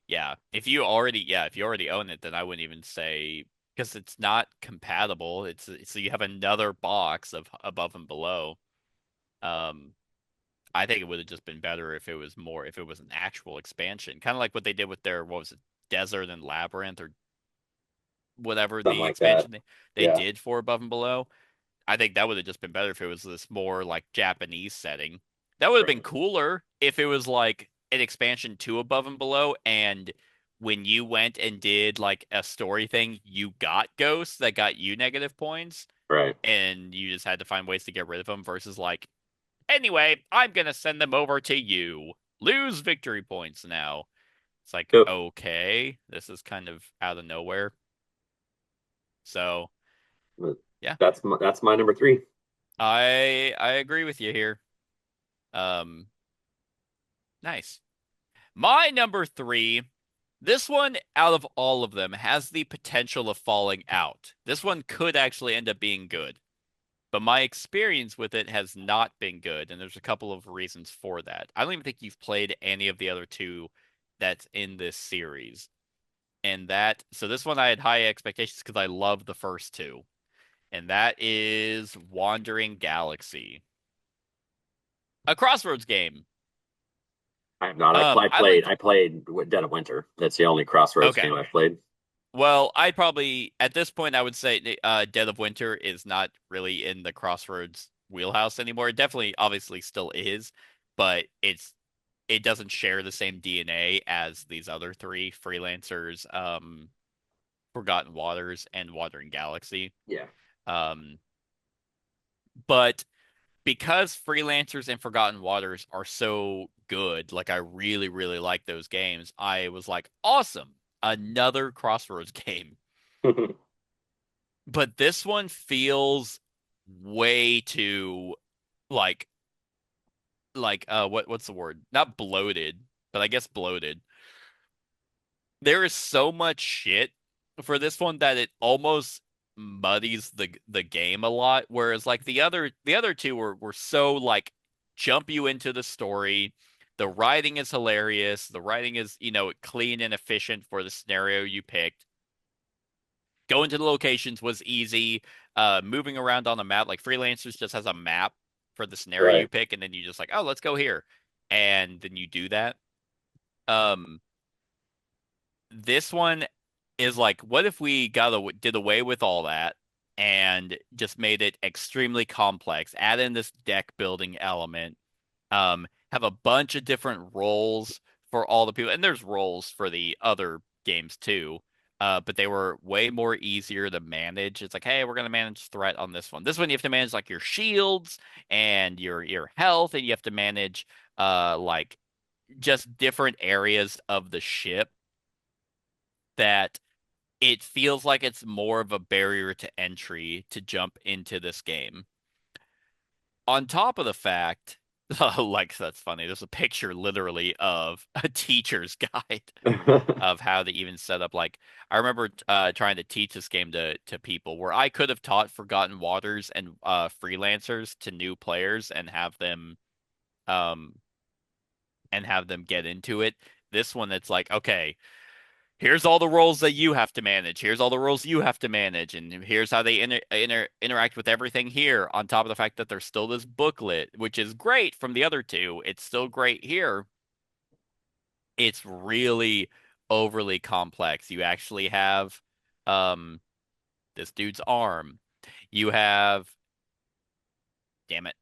yeah. If you already own it, then I wouldn't even say because it's not compatible. It's so you have another box of above and below. Um, I think it would have just been better if it was an actual expansion, kind of like what they did with their what was it, Desert and Labyrinth or whatever
Something
the
like that.
expansion they
Yeah.
did for Above and Below. I think that would have just been better if it was this more like Japanese setting. That would have been
Right.
cooler if it was like an expansion to Above and Below, and when you went and did like a story thing, you got ghosts that got you negative points,
Right.
and you just had to find ways to get rid of them versus like, anyway, I'm gonna send them over to you. Lose victory points now. It's like,
Yep.
okay, this is kind of out of nowhere. So, yeah,
That's my number three.
I agree with you here. Um, nice. My number three, this one out of all of them has the potential of falling out. This one could actually end up being good, but my experience with it has not been good, and there's a couple of reasons for that. I don't even think you've played any of the other two that's in this series. And that, so this one I had high expectations because I love the first two, and that is Wandering Galaxy, a Crossroads game.
I have not.
I like
I played Dead of Winter. That's the only Crossroads
okay.
game I've played.
Well, I'd probably at this point I would say Dead of Winter is not really in the Crossroads wheelhouse anymore. It definitely obviously still is, but it doesn't share the same DNA as these other three freelancers, Forgotten Waters and Wandering Galaxy.
Yeah.
Um, but because freelancers and Forgotten Waters are so good, like I really, really like those games, I was like, awesome, another Crossroads game. But this one feels way too like what's the word? Not bloated, but I guess bloated. There is so much shit for this one that it almost muddies the game a lot. Whereas like the other two were so like jump you into the story. The writing is hilarious. The writing is, clean and efficient for the scenario you picked. Going to the locations was easy. Moving around on the map, like Freelancers just has a map for the scenario you
Right.
pick, and then you just like, oh, let's go here. And then you do that. Um, this one is like, what if we did away with all that and just made it extremely complex, add in this deck building element, have a bunch of different roles for all the people, and there's roles for the other games too. But they were way more easier to manage. It's like, hey, we're gonna manage threat on this one. This one you have to manage like your shields and your health, and you have to manage like just different areas of the ship that it feels like it's more of a barrier to entry to jump into this game. On top of the fact, like that's funny. There's a picture literally of a teacher's guide of how to even set up. Like I remember trying to teach this game to people where I could have taught Forgotten Waters and freelancers to new players um and have them get into it. This one, it's like, okay, here's all the roles that you have to manage. Here's all the roles you have to manage, and here's how they interact with everything here. On top of the fact that there's still this booklet, which is great from the other two, it's still great here. It's really overly complex. You actually have um this dude's arm. You have, damn it,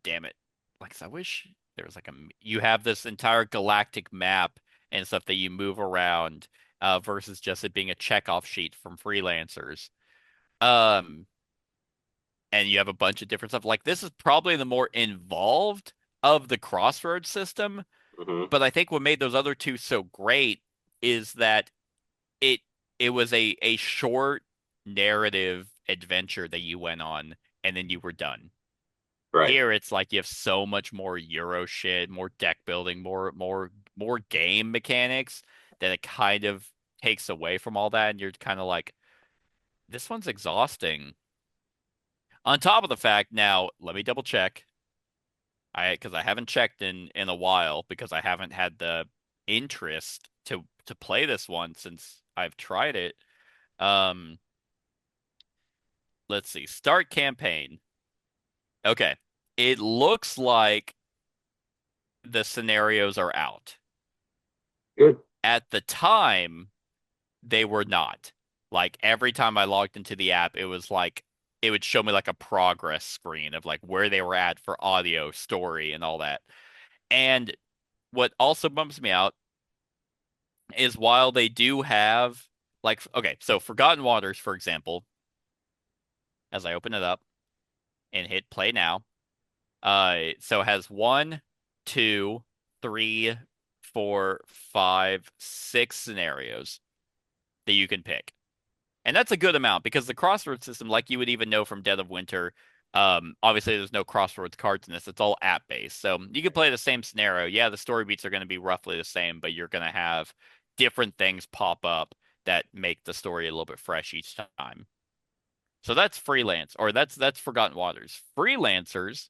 damn it. Like I wish there was like you have this entire galactic map and stuff that you move around versus just it being a checkoff sheet from freelancers. Um, and you have a bunch of different stuff. Like this is probably the more involved of the crossroads system,
Hmm.
but I think what made those other two so great is that it it was a short narrative adventure that you went on and then you were done.
Right.
Here it's like you have so much more Euro shit, more deck building, more game mechanics that it kind of takes away from all that, and you're kind of like, this one's exhausting. On top of the fact, now let me double check. Because I haven't checked in a while because I haven't had the interest to play this one since I've tried it. Um, let's see. Start campaign. Okay. It looks like the scenarios are out.
Good.
At the time, they were not. Like every time I logged into the app, it was like it would show me like a progress screen of like where they were at for audio, story, and all that. And what also bumps me out is while they do have like okay, so Forgotten Waters, for example, as I open it up and hit play now, so it has one, two, three, four, five, six scenarios that you can pick. And that's a good amount because the crossroads system, like you would even know from Dead of Winter, obviously there's no crossroads cards in this. It's all app based. So you can play the same scenario. Yeah, the story beats are going to be roughly the same, but you're going to have different things pop up that make the story a little bit fresh each time. So that's freelance, or that's Forgotten Waters. Freelancers,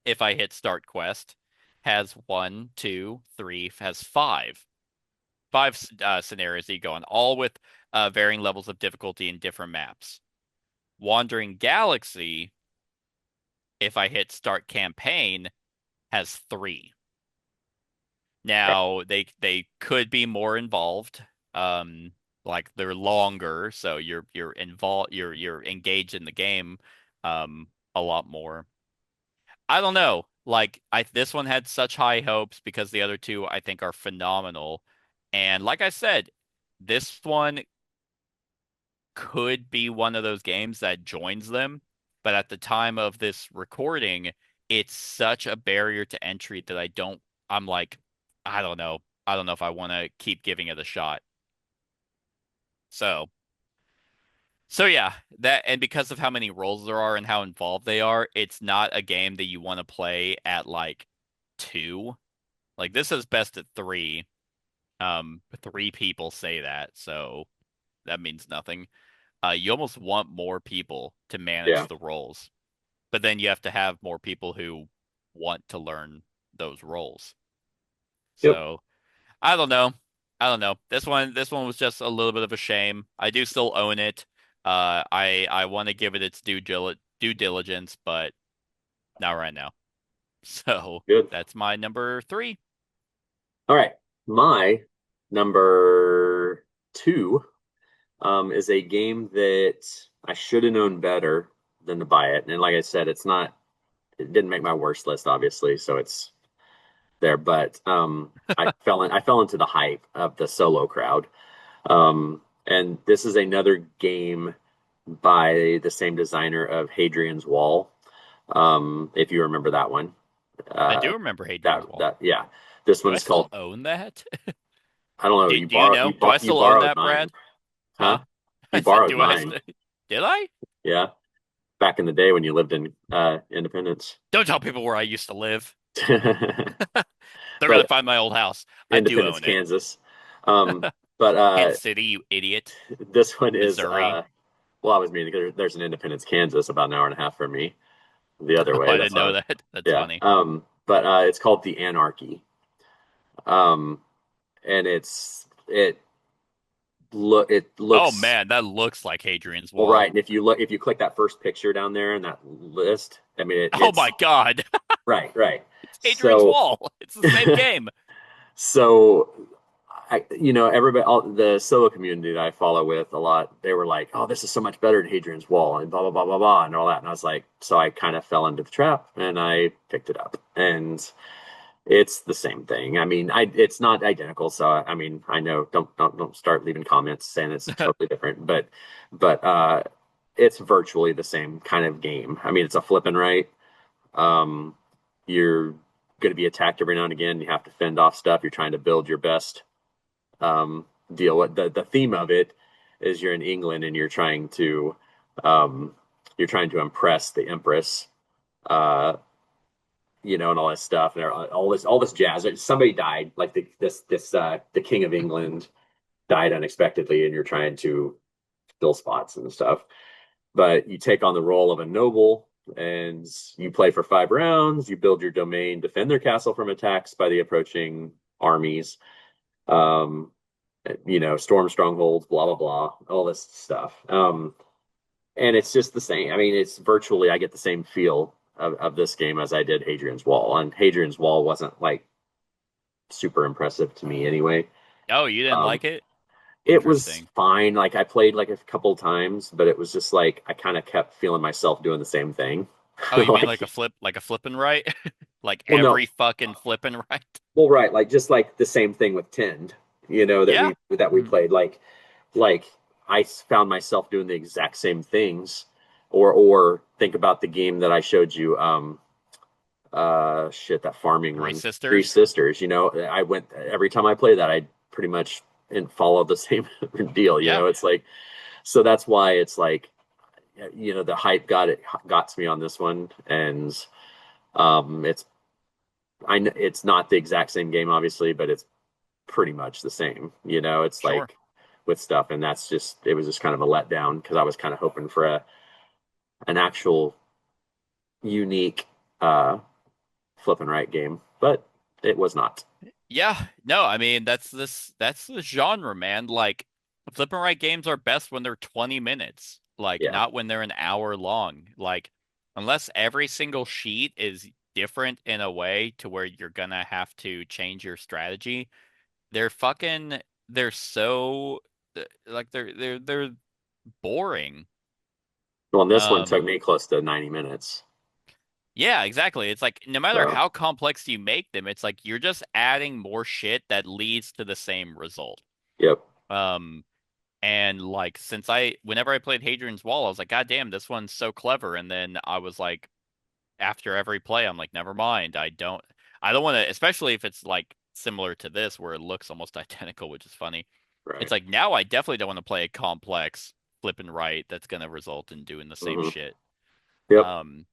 if I hit start quest, has one, two, three, has five scenarios that you go on, all with varying levels of difficulty in different maps. Wandering Galaxy, if I hit start campaign, has three. Now they could be more involved. Like they're longer, so you're involved you're engaged in the game a lot more. I don't know. Like I this one had such high hopes because the other two I think are phenomenal. And like I said, this one could be one of those games that joins them, but at the time of this recording, it's such a barrier to entry that I'm like, I don't know. I don't know if I want to keep giving it a shot. So, so yeah, that and because of how many roles there are and how involved they are, it's not a game that you want to play at like two. Like this is best at three. Three people say that, so that means nothing. You almost want more people to manage
Yeah.
the roles, but then you have to have more people who want to learn those roles.
Yep.
So I don't know. I don't know. This one was just a little bit of a shame. I do still own it. I want to give it its due diligence, but not right now. So
Good.
that's my number three.
All right. My number two is a game that I should have known better than to buy it. And like I said, it didn't make my worst list, obviously, so it's there. But I fell into the hype of the Solo Crowd. And this is another game by the same designer of Hadrian's Wall. If you remember that one.
I
Uh,
do remember Hadrian's Wall.
yeah. This
Do I
one's
still
called,
own that?
I don't know,
Do you know? Do I
you
still own
borrowed
that,
mine.
Brad?
Huh?
Huh?
You
I said,
borrowed
do I
mine.
still did I?
Yeah. Back in the day when you lived in Independence.
Don't tell people where I used to live.
But
They're gonna find my old house. I do
Independence,
own it.
Kansas. But
Kansas City, you idiot.
this one is
Missouri.
well, I was meaning there's an Independence, Kansas about an hour and a half from me. The other
Oh,
way.
I
That's
didn't know
how.
that. That's
Yeah.
funny.
But it's called The Anarchy. Um, and it
Oh
looks
man, that looks like Hadrian's
well, right.
Wall.
And if you click that first picture down there in that list, I mean
Oh
it's
my God.
right, right.
It's Hadrian's
So
Wall. It's the same game.
so everybody, all the solo community that I follow with a lot, they were like, "Oh, this is so much better than Hadrian's Wall," and blah blah blah blah blah, and all that. And I was like, so I kind of fell into the trap, and I picked it up, and it's the same thing. I mean, it's not identical, so I mean, I know don't start leaving comments saying it's totally different, but it's virtually the same kind of game. I mean, it's a flip and right. Um, you're going to be attacked every now and again. You have to fend off stuff. You're trying to build your best deal. What the theme of it is you're in England and um, you're trying to impress the Empress, uh, and all this stuff and all this jazz. Somebody died, like the King of England died unexpectedly, and you're trying to fill spots and stuff. But you take on the role of a noble and you play for 5 rounds. You build your domain, defend their castle from attacks by the approaching armies. Um, storm strongholds, blah blah blah, all this stuff. And it's just the same. I mean, it's virtually I get the same feel of this game as I did Hadrian's Wall, and Hadrian's Wall wasn't like super impressive to me anyway.
Oh, you didn't
Um,
like it?
it was
Interesting.
fine. Like I played like a couple times, but it was just like I kind of kept feeling myself doing the same thing.
Oh, you mean
Like,
like a flipping right? Like
well, no,
every fucking flipping right?
well, right, like just like the same thing with Tend,
Yeah.
that we
Mhm.
played. Like I found myself doing the exact same things, or think about the game that I showed you. That farming
Three
one, Three
Sisters.
Sisters. I went every time I play that, I pretty much and follow the same deal.
Yeah.
It's like so that's why it's like the hype got to me on this one, and it's it's not the exact same game, obviously, but it's pretty much the same. It's
Sure.
like with stuff, and it was just kind of a letdown because I was kind of hoping for an actual unique flip and right game, but it was not.
Yeah. No, I mean that's the genre, man. Like flip and right games are best when they're 20 minutes. Like
Yeah,
not when they're an hour long. Like unless every single sheet is different in a way to where you're gonna have to change your strategy. They're so like they're boring.
Well, and this one took
Um,
me close to 90 minutes.
yeah, exactly. It's like no matter
So,
how complex you make them, it's like you're just adding more shit that leads to the same result.
yep.
Um, and like whenever I played Hadrian's Wall, I was like, God damn, this one's so clever. And then I was like, after every play, I'm like, never mind. I don't want to, especially if it's like similar to this where it looks almost identical, which is funny. It's
Right.
like now I definitely don't want to play a complex flip and right that's gonna result in doing the same
Hmm.
shit.
Yep.
Um,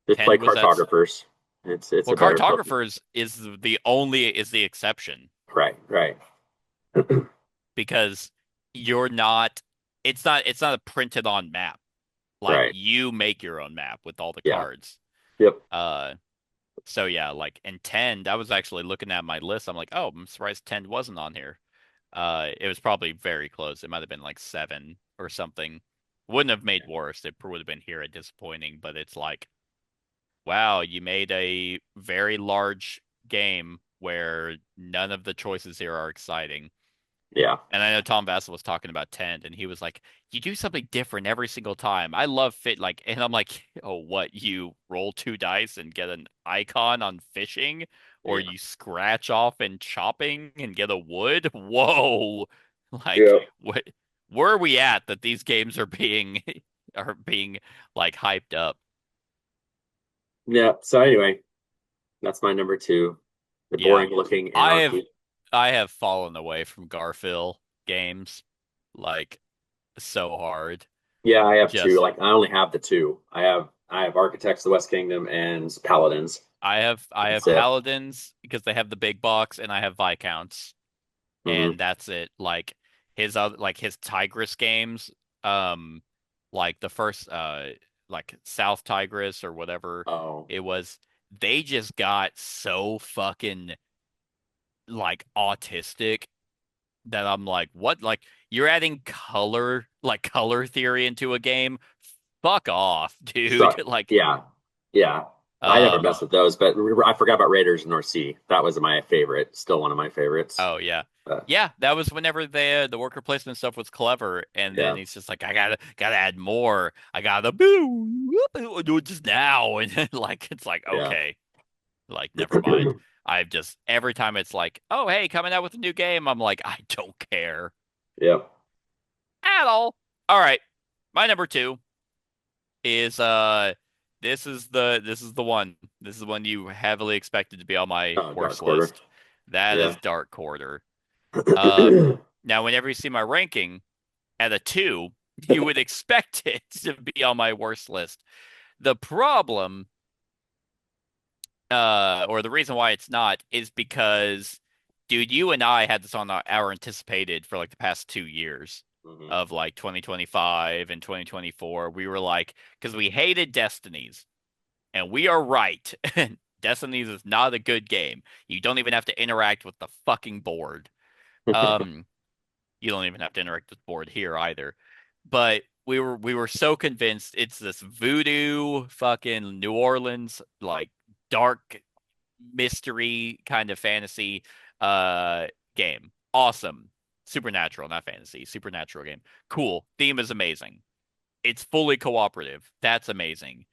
Just play
10 was that
cartographers. It's
well,
a better flip.
cartographers is the exception
Right. Right.
because you're not it's not a printed on map. Like
Right.
you make your own map with all the
Yeah.
cards.
Yep.
Uh so yeah, like in 10, I was actually looking at my list. I'm like, oh, I'm surprised 10 wasn't on here. It was probably very close. It might have been like 7 or something. Wouldn't have made worse. It would have been here at disappointing, but it's like, wow, you made a very large game where none of the choices here are exciting.
Yeah.
And I know Tom Vassell was talking about Tend, and he was like, "You do something different every single time. I love fit like," and I'm like, "Oh, what? You roll 2 dice and get an icon on fishing, or
Yeah.
you scratch off and chopping and get a wood? Whoa! Like,
Yep.
what? Where are we at that these games are being are being like hyped up?"
Yeah. So anyway, that's my number two. The
Yeah,
boring looking
I have
anarchy.
I have fallen away from Garfield games like so hard.
Yeah, I have two.
Just
Like I only have the two. I have Architects of the West Kingdom and Paladins.
I
That's
have
it.
paladins because they have the big box, and I have viscounts,
Hmm.
and that's it. Like his other like his Tigris games, um, like the first like South Tigris or whatever
Oh,
it was, they just got so fucking like autistic that I'm like, what? Like you're adding color theory into a game? Fuck off, dude.
so
Like,
yeah, yeah. I never
um.
messed with those, but I forgot about Raiders of North Sea. That was my favorite. Still one of my favorites.
Oh yeah.
But
Yeah, that was whenever the worker placement stuff was clever, and then
yeah.
he's just like, I gotta add more. I gotta boo whoop, do it just now, and then, like it's like
Yeah.
okay, like never mind. I've just every time it's like, oh hey, coming out with a new game, I'm like, I don't care
Yep.
at all. All right, my number two is this is the one. This is the one you heavily expected to be on my
Oh, Dark
worst
Quarter.
list. That is
Yeah.
Dark Quarter. Um, now, whenever you see my ranking at a 2, you would expect it to be on my worst list. The problem, or the reason why it's not, is because, dude, you and I had this on our anticipated for like the past 2 years
Hmm.
of like 2025 and 2024. We were like, because we hated Destinies, and we are right. Destinies is not a good game. You don't even have to interact with the fucking board. Um, You don't even have to interact with the board here either. But we were so convinced it's this voodoo fucking New Orleans like dark mystery kind of fantasy uh game. Awesome. Supernatural, not fantasy. Supernatural game. Cool. Theme is amazing. It's fully cooperative. That's amazing.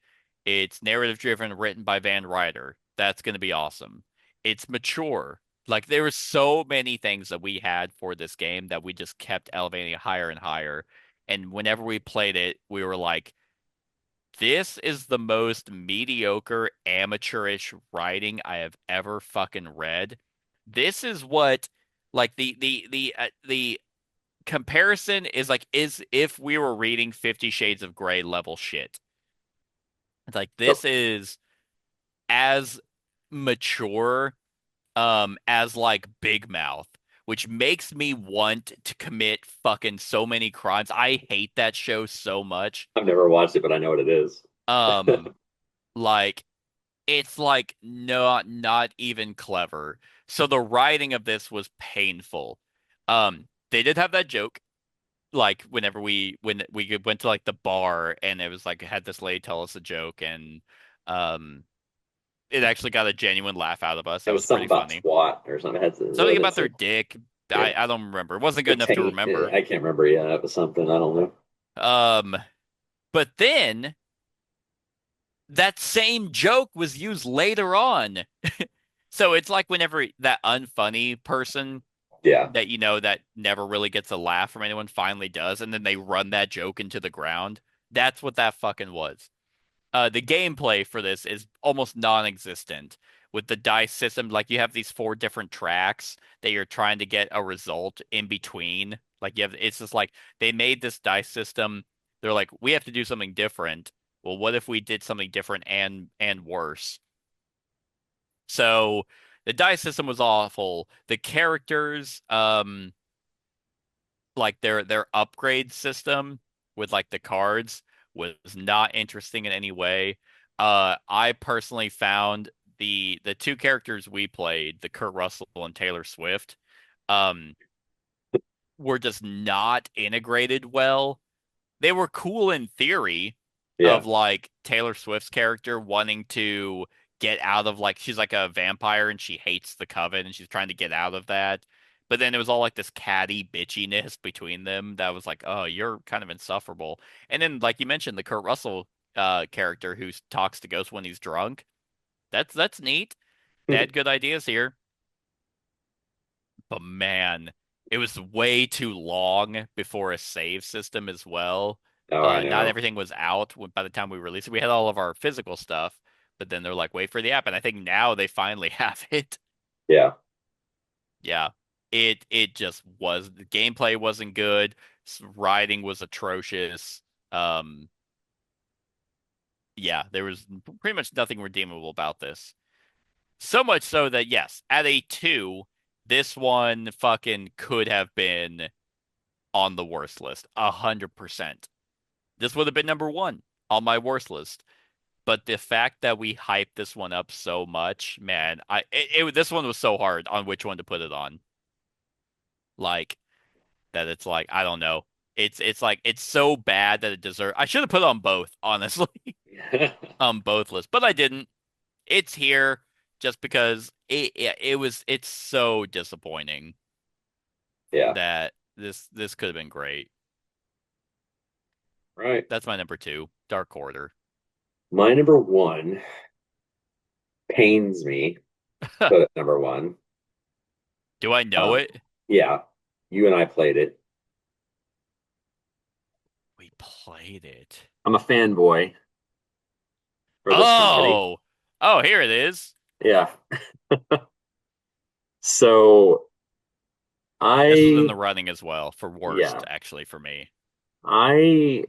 It's narrative driven, written by Van Ryder. That's going to be awesome. It's mature. Like there were so many things that we had for this game that we just kept elevating higher and higher. And whenever we played it, we were like, this is the most mediocre amateurish writing I have ever fucking read. This is what like the comparison is like is if we were reading 50 Shades of Grey level shit. It's like
Yep.
this is as mature as like Big Mouth, which makes me want to commit fucking so many crimes. I hate that show so much.
I've never watched it, but I know what it is.
Um like it's like not even clever. So the writing of this was painful. They did have that joke like when we went to like the bar and it was like had this lady tell us a joke and um it actually got a genuine laugh out of us.
It
That
was
was
something
pretty
about
funny.
squat or something. It had to, what
Something
did it
about their
say?
dick.
Yeah.
I don't remember. It wasn't
The
good enough to
taint.
remember.
I can't remember. Yeah, it was something. I don't know.
Um, but then that same joke was used later on. So it's like whenever that unfunny person
Yeah.
that that never really gets a laugh from anyone finally does, and then they run that joke into the ground. That's what that fucking was. The gameplay for this is almost non-existent with the dice system. Like you have these four different tracks that you're trying to get a result in between. Like it's just like they made this dice system. They're like, we have to do something different. Well, what if we did something different and worse? So the dice system was awful. The characters, like their upgrade system with like the cards was not interesting in any way. I personally found the two characters we played, the Kurt Russell and Taylor Swift, um, were just not integrated well. They were cool in theory
Yeah.
of like Taylor Swift's character wanting to get out of like she's like a vampire and she hates the coven and she's trying to get out of that. But then it was all like this catty bitchiness between them that was like, oh, you're kind of insufferable. And then like you mentioned, the Kurt Russell character who talks to ghosts when he's drunk. That's neat. They had good ideas here. But man, it was way too long before a save system as well.
Oh, I
Not
know.
everything was out by the time we released it. We had all of our physical stuff, but then they're like, wait for the app. And I think now they finally have it.
Yeah.
Yeah. It just was the gameplay wasn't good. Writing was atrocious. Um, yeah, there was pretty much nothing redeemable about this. So much so that yes, at a 2, this one fucking could have been on the worst list, 100%. This would have been number 1 on my worst list. But the fact that we hyped this one up so much, man, this one was so hard on which one to put it on. Like that it's like, I don't know. It's like it's so bad that it deserves I should have put it on both, honestly. On both lists, but I didn't. It's here just because it's so disappointing
Yeah.
that this could have been great.
Right.
That's my number 2, Dark Order.
My number one pains me, but at number one.
Do I know
Um,
it?
yeah, you and I played it.
We played it.
I'm a fanboy for this company.
Oh, oh, here it is.
Yeah. So
This was in
I,
the running as well for worst,
yeah,
actually, for me.
I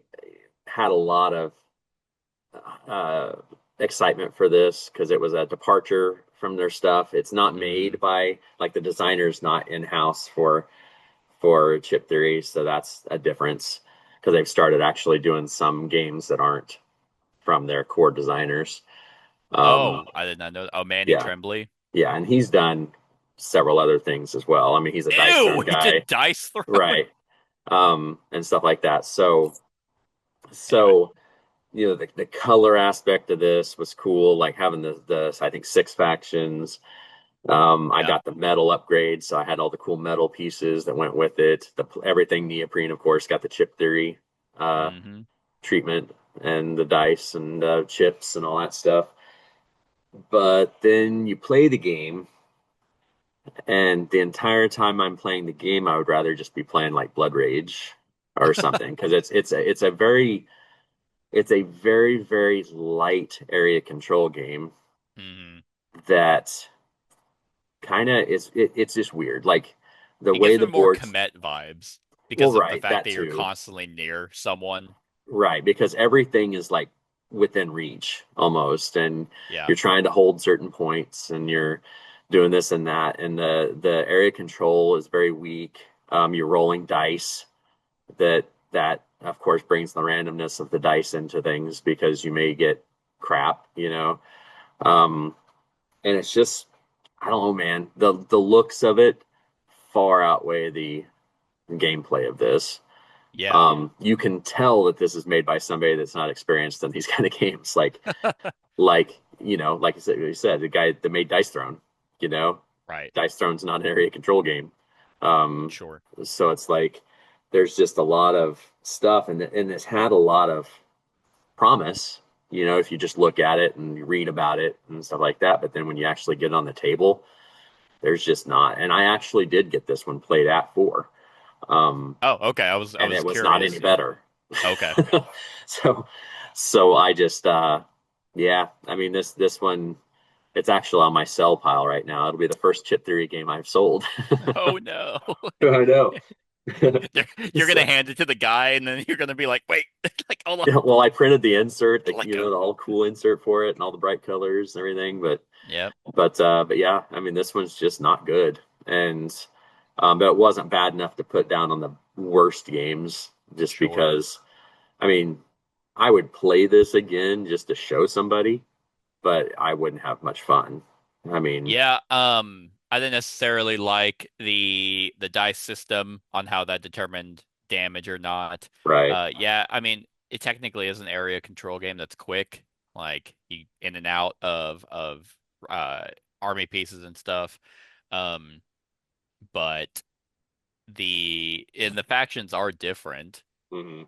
had a lot of uh, excitement for this because it was a departure from their stuff. It's not
Hmm.
made by like the designer's not in-house for Chip Theory, so that's a difference because they've started actually doing some games that aren't from their core designers. Um,
Oh, I did not know. Oh, Manny
yeah,
Tremblay.
yeah, and he's done several other things as well. I mean, he's a Dice
Ew,
Throne
he did
guy,
dice throne.
right? And stuff like that. So,
Anyway,
so the color aspect of this was cool, like having the I think 6 factions. I
yeah.
got the metal upgrade, so I had all the cool metal pieces that went with it. The everything neoprene, of course, got the chip theory uh,
Hmm.
treatment and the dice and chips and all that stuff. But then you play the game, and the entire time I'm playing the game, I would rather just be playing like Blood Rage or something because it's a very light area control game
Hmm.
that kind of it's just weird. Like the
It
way
gives
the
me more
boards,
Komet vibes
well,
because of the
right,
fact
that
that you're
too.
constantly near someone.
Right, because everything is like within reach almost, and
Yeah.
you're trying to hold certain points and you're doing this and that, and the area control is very weak. You're rolling dice that of course brings the randomness of the dice into things because you may get crap. Um, and it's just I don't know, man. The looks of it far outweigh the gameplay of this.
Yeah.
You can tell that this is made by somebody that's not experienced in these kind of games. Like like you said, the guy that made Dice Throne, you know,
Right.
Dice Throne's not an area control game. Um,
Sure.
so it's like there's just a lot of stuff, and this had a lot of promise, if you just look at it and you read about it and stuff like that. But then when you actually get it on the table, there's just not. And I actually did get this one played at 4,
Oh, okay. I
and
was
it was not
curious.
any better.
Okay.
so, so I just, yeah. I mean, this one, it's actually on my sell pile right now. It'll be the first chip theory game I've sold.
Oh no.
I know.
You're gonna
So,
hand it to the guy, and then you're gonna be like, "Wait, like, hold on."
yeah, well, I printed the insert,
Let go.
the all cool insert for it and all the bright colors and everything,
Yep.
but yeah, I mean, this one's just not good, and but it wasn't bad enough to put down on the worst games, just
Sure.
because, I mean, I would play this again just to show somebody, but I wouldn't have much fun. I mean,
Yeah. I didn't necessarily like the dice system on how that determined damage or not.
right,
Yeah. I mean, it technically is an area control game that's quick, like you in and out of uh army pieces and stuff. Um, but the factions are different.
hmm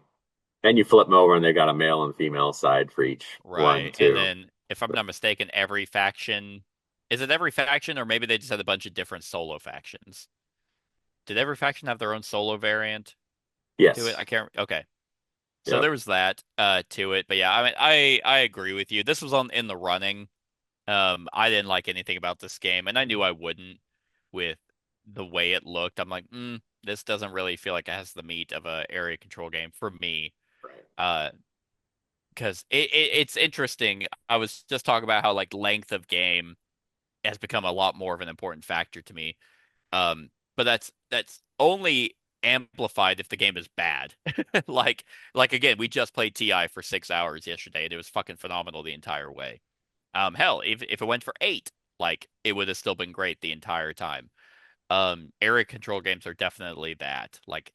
and you flip them over, and they got a male and female side for each one
Right. And
too.
then, if I'm not mistaken, every faction, is it every faction, or maybe they just had a bunch of different solo factions? Did every faction have their own solo variant to it?
Yes,
I can't. Okay. So
yep,
there was that to it. But yeah, I mean, I agree with you. This was on in the running. I didn't like anything about this game, and I knew I wouldn't with the way it looked. I'm like, this doesn't really feel like it has the meat of a area control game for me.
right,
Uh, because it's interesting. I was just talking about how like length of game has become a lot more of an important factor to me. But that's only amplified if the game is bad. Like again, we just played TI for 6 hours yesterday, and it was fucking phenomenal the entire way. Hell, if it went for 8, like it would have still been great the entire time. Area control games are definitely that. Like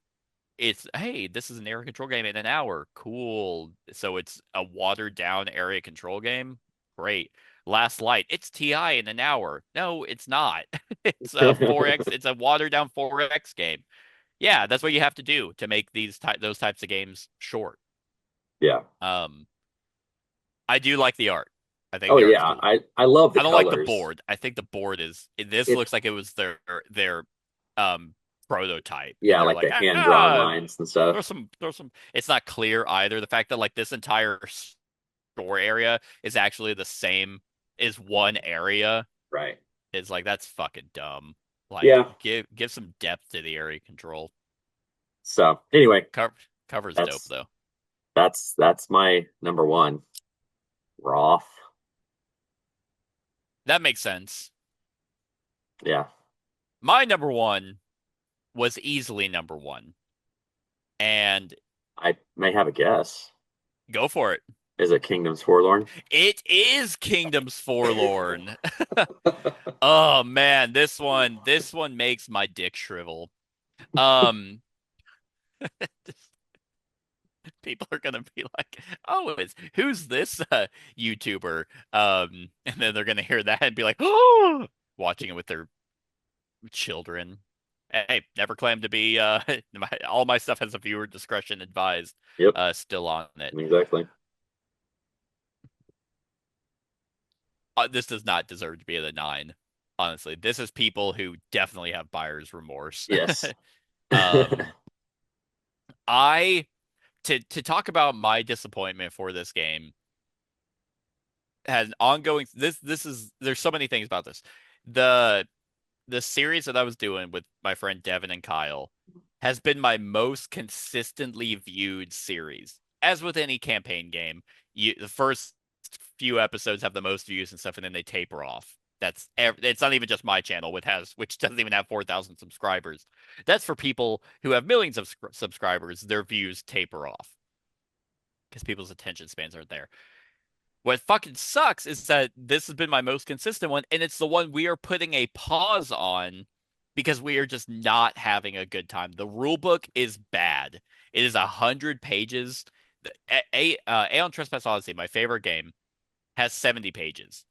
it's, hey, this is an area control game in an hour. Cool. So it's a watered down area control game. Great. Last Light, it's TI in an hour. No, it's not. It's a 4X, it's a watered down 4X game. Yeah, that's what you have to do to make those types of games short.
yeah.
Um, I do like the art. I think
Oh
the art's
yeah,
cool.
I love the
I don't like the
colors.
board. I think the board is this
It
looks like it was their um prototype, and
Yeah,
they're
like
like,
the hand drawn lines and stuff.
there's some. It's not clear either. The fact that like this entire store area is actually the same is one area
Right.
is like that's fucking dumb. Like
Yeah.
give some depth to the area control.
So anyway,
Cover cover's dope
that's
though.
that's my number one. Roth.
That makes sense.
Yeah.
My number one was easily number one, and
I may have a guess.
go for it.
Is it Kingdoms Forlorn?
It is Kingdoms Forlorn. Oh man, this one makes my dick shrivel. Um People are gonna be like, "Oh, who's this YouTuber?" And then they're gonna hear that and be like, "Oh," watching it with their children. Hey, never claimed to be. All my stuff has a viewer discretion advised.
Yep,
Still on it.
exactly.
This does not deserve to be at a 9. Honestly, this is people who definitely have buyer's remorse.
Yes.
Um, I to talk about my disappointment for this game has ongoing. This is there's so many things about this. The the series that I was doing with my friend Devin and Kyle has been my most consistently viewed series. As with any campaign game, the first few episodes have the most views and stuff, and then they taper off. It's not even just my channel, which doesn't even have 4,000 subscribers. That's for people who have millions of subscribers. Their views taper off because people's attention spans aren't there. What fucking sucks is that this has been my most consistent one, and it's the one we are putting a pause on because we are just not having a good time. The rule book is bad. It is 100 pages. Aeon Trespass Odyssey, my favorite game, has 70 pages.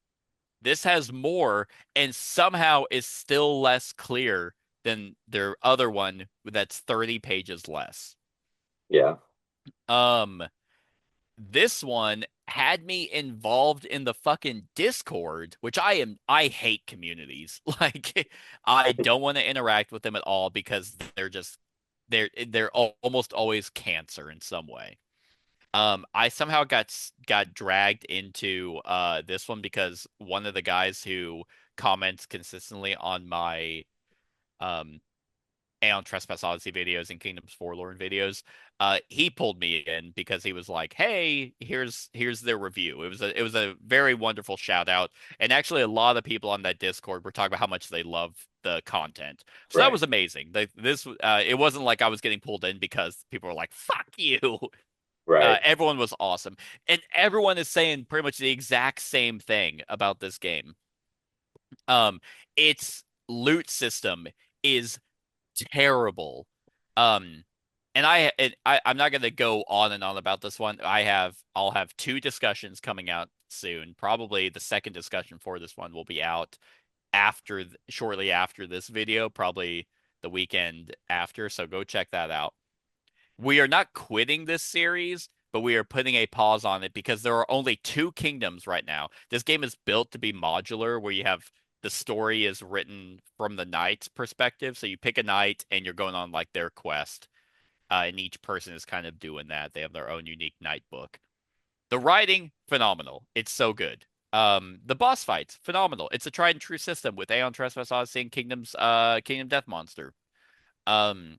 This has more and somehow is still less clear than their other one that's 30 pages less.
Yeah.
Um, this one had me involved in the fucking Discord, which I hate communities. Like I don't want to interact with them at all because they're almost always cancer in some way. I somehow got dragged into this one because one of the guys who comments consistently on my um Aeon Trespass Odyssey videos and Kingdoms Forlorn videos, he pulled me in because he was like, "Hey, here's their review." It was a very wonderful shout out, and actually a lot of people on that Discord were talking about how much they love the content. So that
Right.
was amazing. It wasn't like I was getting pulled in because people were like, "Fuck you."
Right.
Everyone was awesome, and everyone is saying pretty much the exact same thing about this game. Its loot system is terrible. Um, I'm not gonna go on and on about this one. I'll have two discussions coming out soon. Probably the second discussion for this one will be out shortly after this video, probably the weekend after. So go check that out. We are not quitting this series, but we are putting a pause on it because there are only two kingdoms right now. This game is built to be modular, where you have the story is written from the knight's perspective. So you pick a knight and you're going on like their quest. And each person is kind of doing that. They have their own unique knight book. The writing, phenomenal. It's so good. The boss fights, phenomenal. It's a tried and true system with Aeon Trespass Odyssey and Kingdom Death Monster. Um,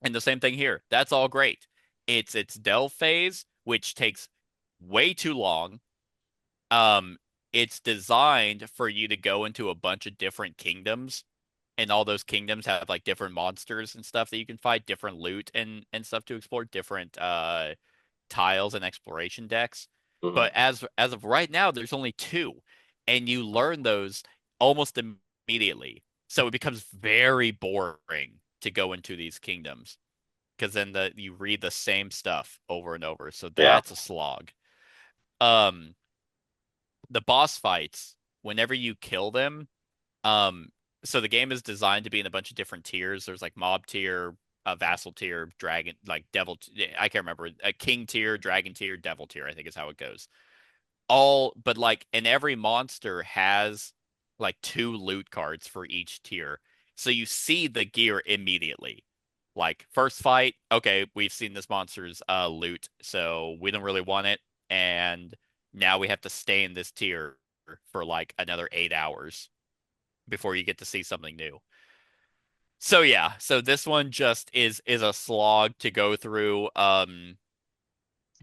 and the same thing here. That's all great. It's delve phase, which takes way too long. Um, it's designed for you to go into a bunch of different kingdoms, and all those kingdoms have like different monsters and stuff that you can fight, different loot and stuff to explore, different tiles and exploration decks.
Hmm.
But as of right now, there's only two, and you learn those almost immediately. So it becomes very boring to go into these kingdoms because then you read the same stuff over and over. So
Yeah.
that's a slog. Um, the boss fights, whenever you kill them, um, so the game is designed to be in a bunch of different tiers. There's like mob tier, vassal tier, dragon, like devil. I can't remember. A king tier, dragon tier, devil tier. I think is how it goes. But like, and every monster has like two loot cards for each tier, so you see the gear immediately. Like first fight, okay, we've seen this monster's loot, so we don't really want it, and now we have to stay in this tier for like another 8 hours before you get to see something new. So yeah, so this one just is a slog to go through.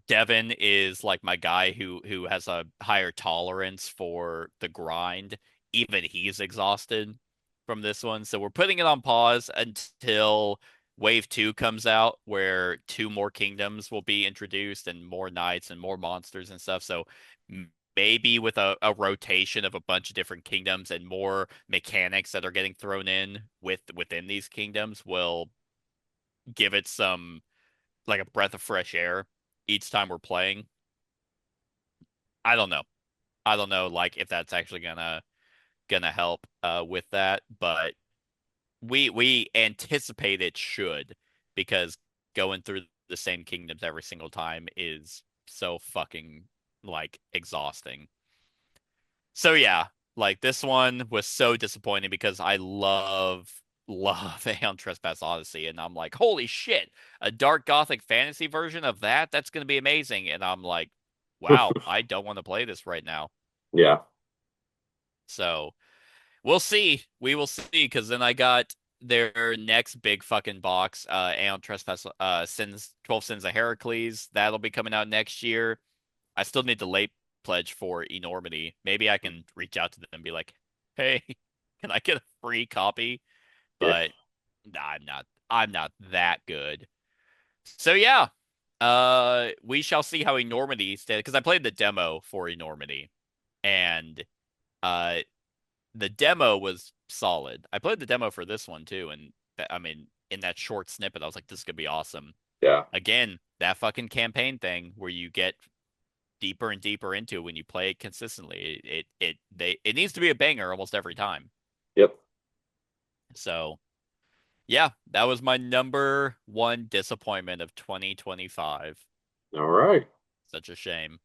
Devin is like my guy who has a higher tolerance for the grind. Even he's exhausted from this one. So we're putting it on pause until Wave 2 comes out, where two more kingdoms will be introduced and more knights and more monsters and stuff. So maybe with a rotation of a bunch of different kingdoms and more mechanics that are getting thrown in within these kingdoms will give it some like a breath of fresh air each time we're playing. I don't know. I don't know like if that's actually gonna help with that, but we anticipate it should, because going through the same kingdoms every single time is so fucking like exhausting. So yeah, like this one was so disappointing because I love Aeon Trespass Odyssey, and I'm like, holy shit, a dark gothic fantasy version of that's gonna be amazing. And I'm like, wow, I don't want to play this right now.
Yeah.
So we'll see. We will see, because then I got their next big fucking box, Aeon Trespass Sins 12 Sins of Heracles. That'll be coming out next year. I still need the late pledge for Enormity. Maybe I can reach out to them and be like, "Hey, can I get a free copy?"
Yeah.
But nah, I'm not that good. So yeah, we shall see how Enormity stands, because I played the demo for Enormity, and uh, the demo was solid. I played the demo for this one too, and I mean, in that short snippet, I was like, "This is gonna be awesome."
Yeah.
Again, that fucking campaign thing where you get deeper and deeper into when you play it consistently. It needs to be a banger almost every time.
Yep.
So, yeah, that was my number one disappointment of 2025.
All right.
Such a shame.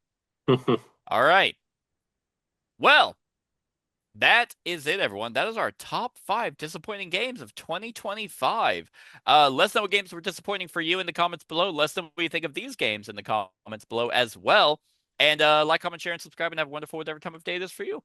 All right. Well, that is it, everyone. That is our top 5 disappointing games of 2025. Let us know what games were disappointing for you in the comments below. Let us know what you think of these games in the comments below as well. And like, comment, share, and subscribe, and have a wonderful whatever time of day it is for you.